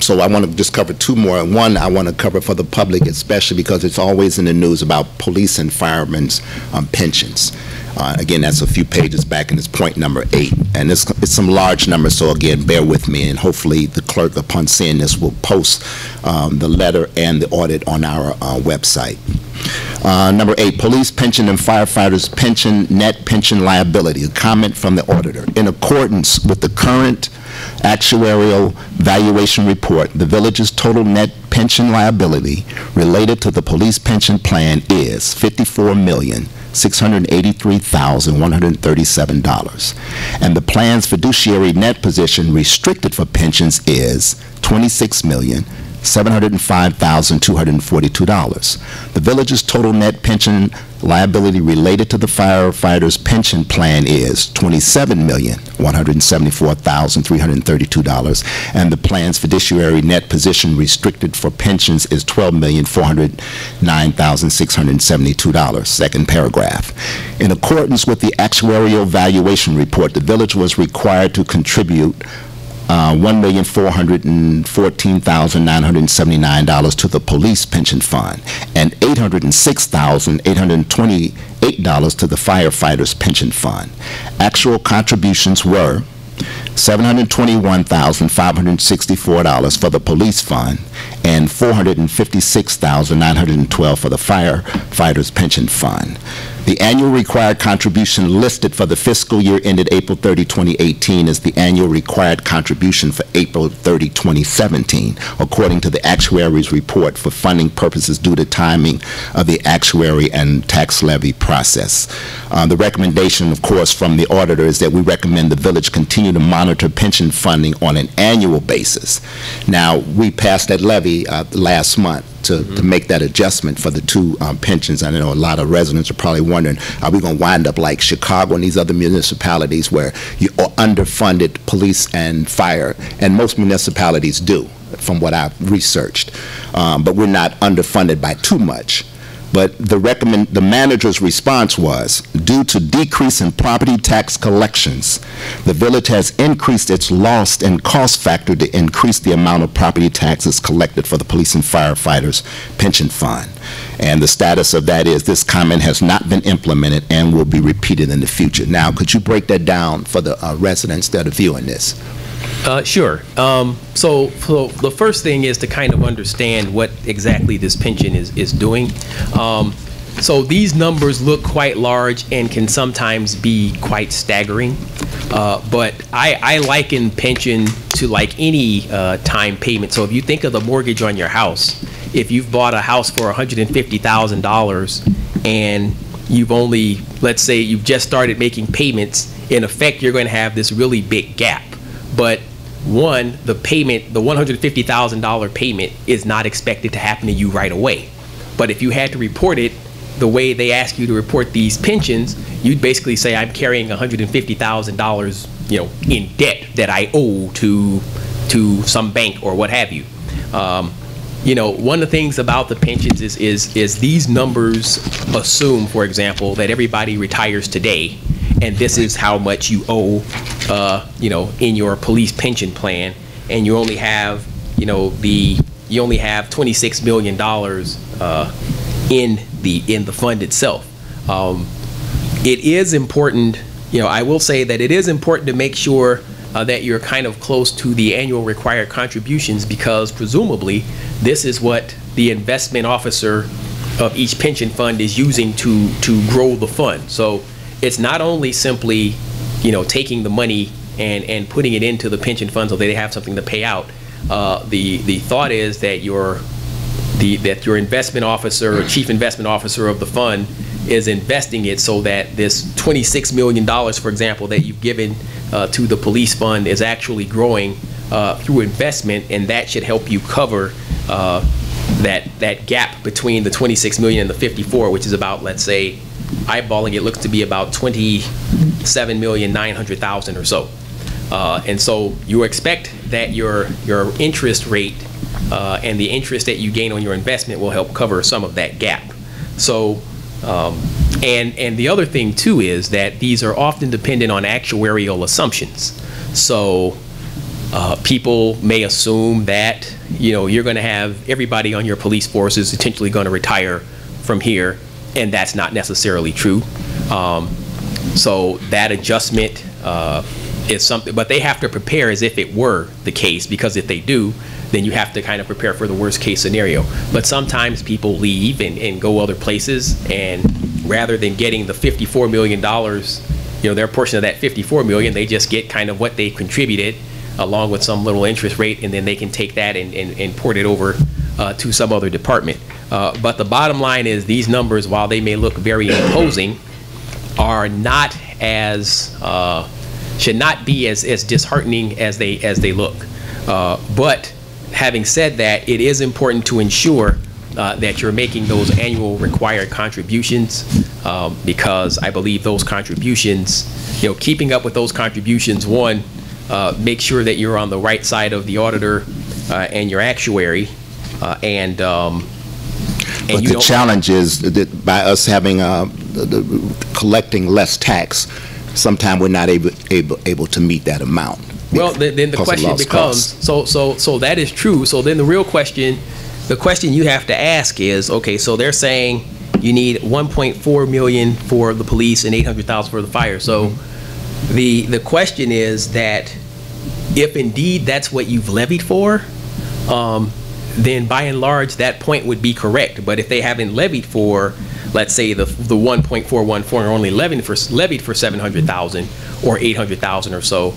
Speaker 1: So I want to just cover two more. One, I want to cover for the public, especially because it's always in the news about police and firemen's pensions. Again, that's a few pages back, and it's point number 8. And it's some large numbers, so again, bear with me, and hopefully the clerk, upon seeing this, will post the letter and the audit on our website. Number 8, police pension and firefighters pension, net pension liability. A comment from the auditor. In accordance with the current actuarial valuation report, the village's total net pension liability related to the police pension plan is $54,683,137, and the plan's fiduciary net position restricted for pensions is $26,705,242. The village's total net pension liability related to the firefighters' pension plan is $27,174,332, and the plan's fiduciary net position restricted for pensions is $12,409,672. Second paragraph. In accordance with the actuarial valuation report, the village was required to contribute $1,414,979 to the police pension fund and $806,828 to the firefighters pension fund. Actual contributions were $721,564 for the police fund, and $456,912 for the firefighters pension fund. The annual required contribution listed for the fiscal year ended April 30, 2018 is the annual required contribution for April 30, 2017, according to the actuary's report for funding purposes due to timing of the actuary and tax levy process. The recommendation, of course, from the auditor is that we recommend the village continue to monitor pension funding on an annual basis. Now, we passed that levy last month to make that adjustment for the two pensions. I know a lot of residents are probably wondering, are we going to wind up like Chicago and these other municipalities where you are underfunded police and fire, and most municipalities do, from what I've researched. But we're not underfunded by too much. But the manager's response was, due to decrease in property tax collections, the village has increased its loss and cost factor to increase the amount of property taxes collected for the police and firefighters pension fund. And the status of that is this comment has not been implemented and will be repeated in the future. Now, could you break that down for the residents that are viewing this?
Speaker 4: Sure. So the first thing is to kind of understand what exactly this pension is doing. So these numbers look quite large and can sometimes be quite staggering. But I liken pension to like any time payment. So if you think of the mortgage on your house, if you've bought a house for $150,000 and you've only, let's say you've just started making payments, in effect you're going to have this really big gap. But one, the payment, the $150,000 payment is not expected to happen to you right away. But if you had to report it the way they ask you to report these pensions, you'd basically say, I'm carrying $150,000, you know, in debt that I owe to some bank or what have you. You know, one of the things about the pensions is these numbers assume, for example, that everybody retires today, and this is how much you owe, you know, in your police pension plan, and you only have, you know, you only have $26 million in the fund itself. It is important, you know, I will say that it is important to make sure that you're kind of close to the annual required contributions, because presumably this is what the investment officer of each pension fund is using to grow the fund. So it's not only simply, you know, taking the money and putting it into the pension fund so they have something to pay out. The thought is that your investment officer or chief investment officer of the fund is investing it so that this $26 million, for example, that you've given to the police fund is actually growing through investment, and that should help you cover that gap between the 26 million and the 54, which is about, let's say, eyeballing it looks to be about 27,900,000 or so. And so you expect that your interest rate and the interest that you gain on your investment will help cover some of that gap. So and the other thing too is that these are often dependent on actuarial assumptions. So people may assume that, you know, you're going to have everybody on your police force is potentially going to retire from here, and that's not necessarily true. So that adjustment is something, but they have to prepare as if it were the case, because if they do, then you have to kind of prepare for the worst case scenario. But sometimes people leave and go other places, and rather than getting the $54 million, you know, their portion of that $54 million, they just get kind of what they contributed along with some little interest rate, and then they can take that and port it over to some other department. But the bottom line is these numbers, while they may look very imposing, are not as, should not be as disheartening as they look. But having said that, it is important to ensure that you're making those annual required contributions, because I believe those contributions, you know, keeping up with those contributions, one, make sure that you're on the right side of the auditor and your actuary, and
Speaker 1: but the challenge is that by us having collecting less tax, sometimes we're not able to meet that amount.
Speaker 4: Well, then the question becomes, so that is true. So then the real question, the question you have to ask is, okay, so they're saying you need 1.4 million for the police and 800,000 for the fire. So The question is that if indeed that's what you've levied for, then by and large that point would be correct. But if they haven't levied for, let's say the 1.414 are only levied for 700,000 or 800,000 or so,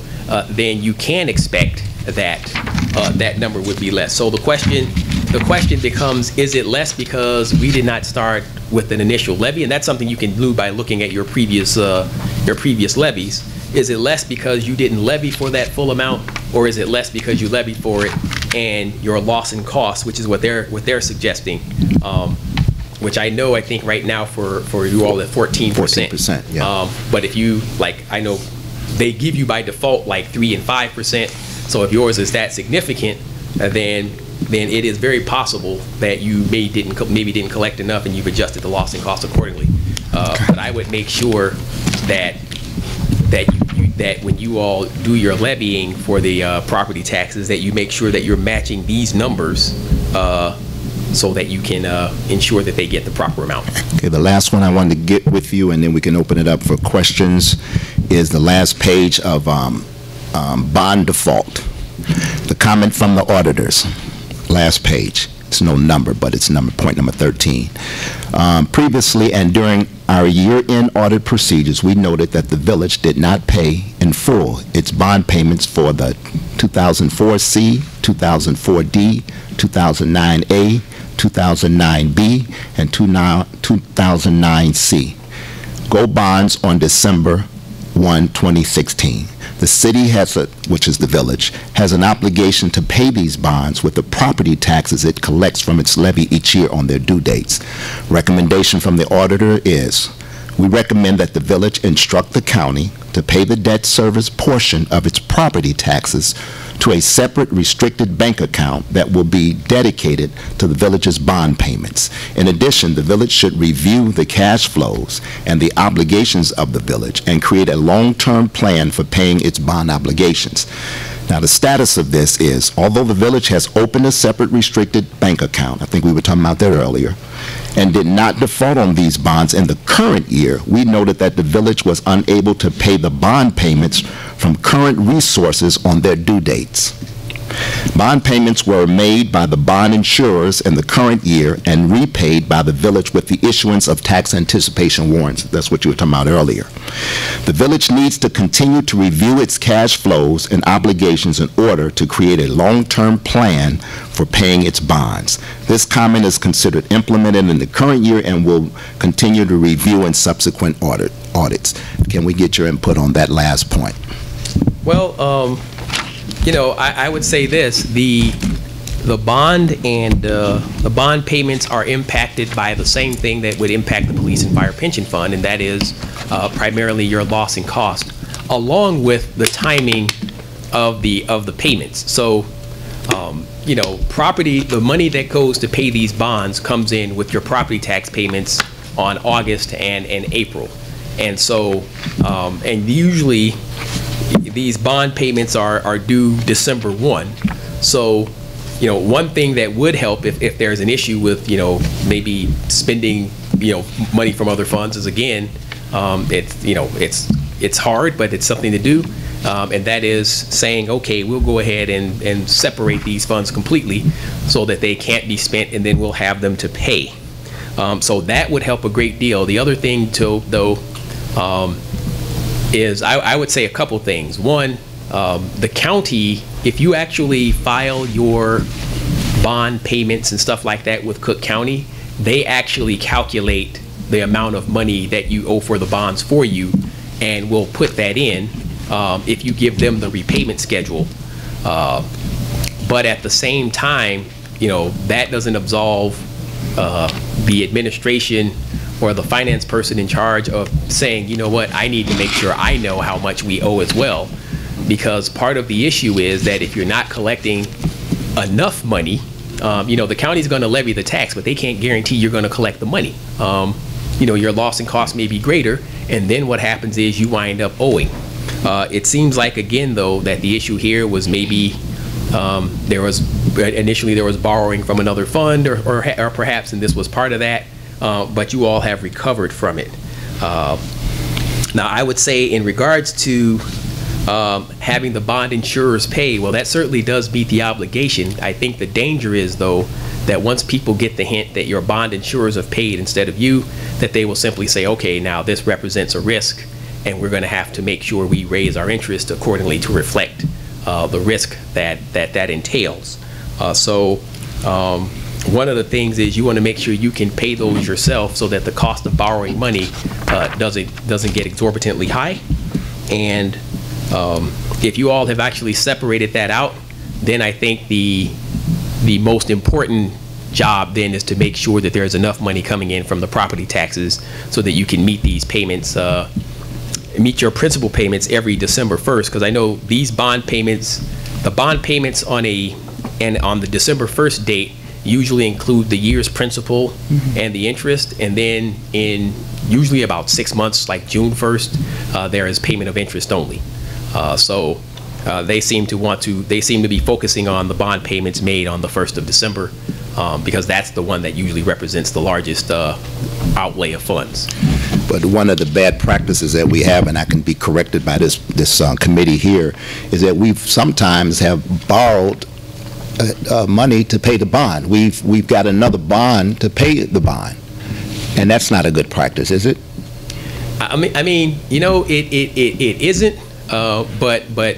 Speaker 4: then you can expect that that number would be less. So the question becomes, is it less because we did not start with an initial levy? And that's something you can do by looking at your previous levies. Is it less because you didn't levy for that full amount, or is it less because you levied for it and your loss in cost, which is what they're suggesting, which I think right now for you all at 14%.
Speaker 1: 14%, yeah.
Speaker 4: But if you, I know they give you by default 3 and 5%. So if yours is that significant, then it is very possible that you maybe didn't collect enough and you've adjusted the loss and cost accordingly. But I would make sure that when you all do your levying for the property taxes, that you make sure that you're matching these numbers so that you can ensure that they get the proper amount.
Speaker 1: Okay, the last one I wanted to get with you, and then we can open it up for questions, is the last page of bond default. The comment from the auditors, last page. It's no number, but it's point number 13. Previously and during our year-end audit procedures, we noted that the village did not pay in full its bond payments for the 2004C, 2004D, 2009A, 2009B, and 2009C. Go bonds on December 1, 2016. The city which is the village, has an obligation to pay these bonds with the property taxes it collects from its levy each year on their due dates. Recommendation from the auditor is, we recommend that the village instruct the county to pay the debt service portion of its property taxes to a separate restricted bank account that will be dedicated to the village's bond payments. In addition, the village should review the cash flows and the obligations of the village and create a long-term plan for paying its bond obligations. Now, the status of this is, although the village has opened a separate restricted bank account, I think we were talking about that earlier, and did not default on these bonds in the current year, we noted that the village was unable to pay the bond payments from current resources on their due dates. Bond payments were made by the bond insurers in the current year and repaid by the village with the issuance of tax anticipation warrants. That's what you were talking about earlier. The village needs to continue to review its cash flows and obligations in order to create a long-term plan for paying its bonds. This comment is considered implemented in the current year and will continue to review in subsequent audits. Can we get your input on that last point?
Speaker 4: Well, I would say this: the bond and the bond payments are impacted by the same thing that would impact the police and fire pension fund, and that is primarily your loss and cost, along with the timing of the payments. So, the money that goes to pay these bonds comes in with your property tax payments on August and April, and so and usually these bond payments are due December 1. So, one thing that would help if there's an issue with, maybe spending, money from other funds is, again, it's hard, but it's something to do. And that is saying, okay, we'll go ahead and separate these funds completely so that they can't be spent, and then we'll have them to pay. So that would help a great deal. The other thing, though, is I would say a couple things. One, the county, if you actually file your bond payments and stuff like that with Cook County, they actually calculate the amount of money that you owe for the bonds for you, and will put that in if you give them the repayment schedule. But at the same time, that doesn't absolve the administration or the finance person in charge of saying, you know what, I need to make sure I know how much we owe as well. Because part of the issue is that if you're not collecting enough money, the county's going to levy the tax, but they can't guarantee you're going to collect the money. Your loss and cost may be greater, and then what happens is you wind up owing. It seems like, again, though, that the issue here was maybe initially there was borrowing from another fund or perhaps, and this was part of that, but you all have recovered from it. Now, I would say in regards to having the bond insurers pay, well, that certainly does meet the obligation. I think the danger is, though, that once people get the hint that your bond insurers have paid instead of you, that they will simply say, okay, now this represents a risk, and we're going to have to make sure we raise our interest accordingly to reflect the risk that entails. One of the things is you want to make sure you can pay those yourself so that the cost of borrowing money doesn't get exorbitantly high. And if you all have actually separated that out, then I think the most important job then is to make sure that there's enough money coming in from the property taxes so that you can meet these payments, meet your principal payments every December 1st. Because I know these bond payments, the bond payments on the December 1st date usually include the year's principal and the interest, and then in usually about 6 months, like June 1st, there is payment of interest only. They seem to be focusing on the bond payments made on the 1st of December because that's the one that usually represents the largest outlay of funds.
Speaker 1: But one of the bad practices that we have, and I can be corrected by this committee here, is that we've sometimes have borrowed money to pay the bond. We've got another bond to pay the bond, and that's not a good practice, is it?
Speaker 4: I mean, you know, it isn't. But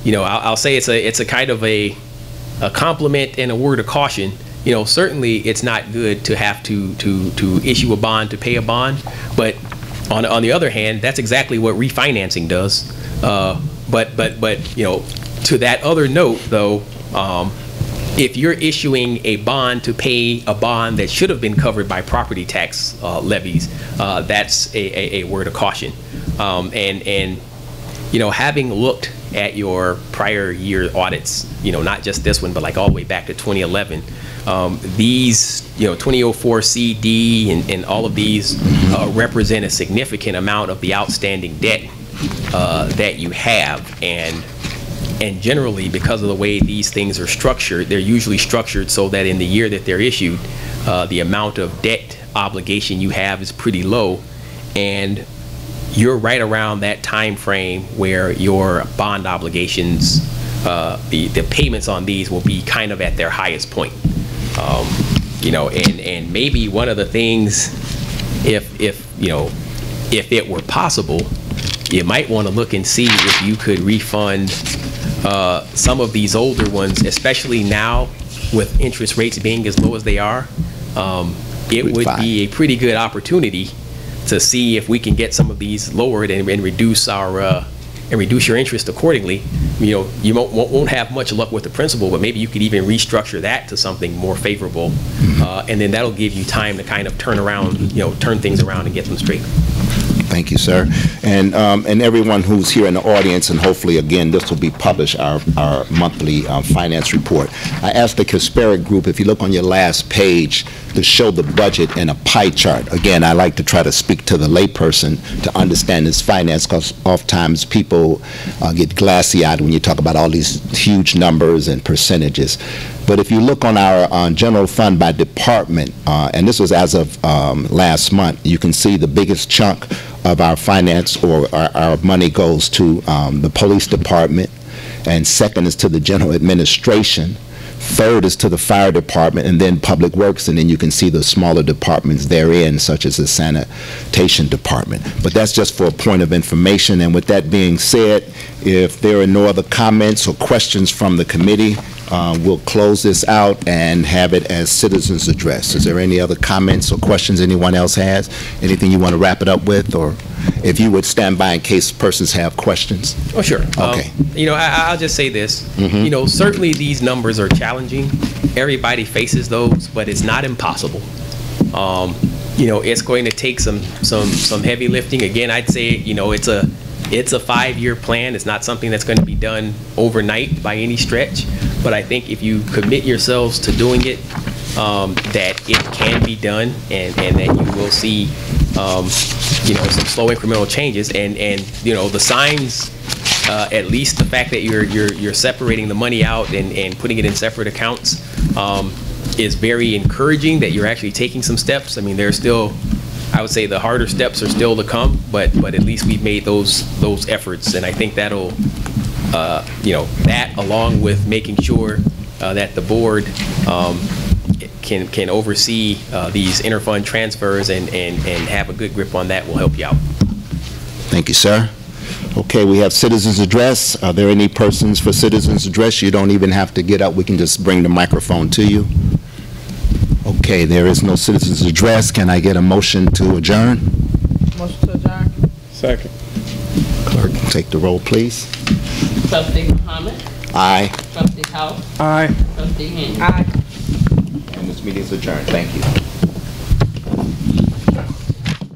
Speaker 4: you know, I'll say it's a kind of a compliment and a word of caution. You know, certainly it's not good to have to issue a bond to pay a bond, but on the other hand, that's exactly what refinancing does. But you know, to that other note though, if you're issuing a bond to pay a bond that should have been covered by property tax levies, that's a word of caution. And you know, having looked at your prior year audits, you know, not just this one, but like all the way back to 2011, these, you know, 2004 CD and all of these represent a significant amount of the outstanding debt that you have. And generally, because of the way these things are structured, they're usually structured so that in the year that they're issued, the amount of debt obligation you have is pretty low, and you're right around that time frame where your bond obligations, the payments on these will be kind of at their highest point. You know, and maybe one of the things, if you know, if it were possible, you might want to look and see if you could refund some of these older ones, especially now with interest rates being as low as they are. It would be a pretty good opportunity to see if we can get some of these lowered and reduce your interest accordingly. You know, you won't have much luck with the principal, but maybe you could even restructure that to something more favorable, and then that'll give you time to kind of turn things around and get them straight.
Speaker 1: Thank you, sir. And everyone who's here in the audience, and hopefully, again, this will be published, our monthly finance report. I asked the Kasperick Group, if you look on your last page, to show the budget in a pie chart. Again, I like to try to speak to the layperson to understand this finance, because oftentimes people get glassy-eyed when you talk about all these huge numbers and percentages. But if you look on our general fund by department, and this was as of last month, you can see the biggest chunk of our finance or our money goes to the police department, and second is to the general administration, third is to the fire department, and then public works, and then you can see the smaller departments therein, such as the sanitation department. But that's just for a point of information. And with that being said, if there are no other comments or questions from the committee, we'll close this out and have it as citizens' address. Is there any other comments or questions anyone else has? Anything you want to wrap it up with? Or if you would stand by in case persons have questions.
Speaker 4: Oh, sure.
Speaker 1: Okay.
Speaker 4: You know, I'll just say this. You know, certainly these numbers are challenging. Everybody faces those, but it's not impossible. You know, it's going to take some heavy lifting. Again, I'd say, you know, it's a 5-year plan. It's not something that's going to be done overnight by any stretch. But I think if you commit yourselves to doing it, that it can be done, and that you will see, you know, some slow incremental changes. And you know, the signs, at least the fact that you're separating the money out and putting it in separate accounts, is very encouraging that you're actually taking some steps. I mean, there's still I would say the harder steps are still to come, but at least we've made those efforts, and I think that'll, that along with making sure that the board can oversee these interfund transfers and have a good grip on that will help you out.
Speaker 1: Thank you, sir. Okay, we have citizens' address. Are there any persons for citizens' address? You don't even have to get up. We can just bring the microphone to you. Okay, there is no citizens' address. Can I get a motion to adjourn?
Speaker 6: Motion to adjourn.
Speaker 3: Second.
Speaker 1: Clerk, take the roll, please.
Speaker 2: Trustee Muhammad.
Speaker 1: Aye.
Speaker 2: Trustee House.
Speaker 3: Aye.
Speaker 2: Trustee Henry.
Speaker 6: Aye.
Speaker 1: And this meeting is adjourned. Thank you.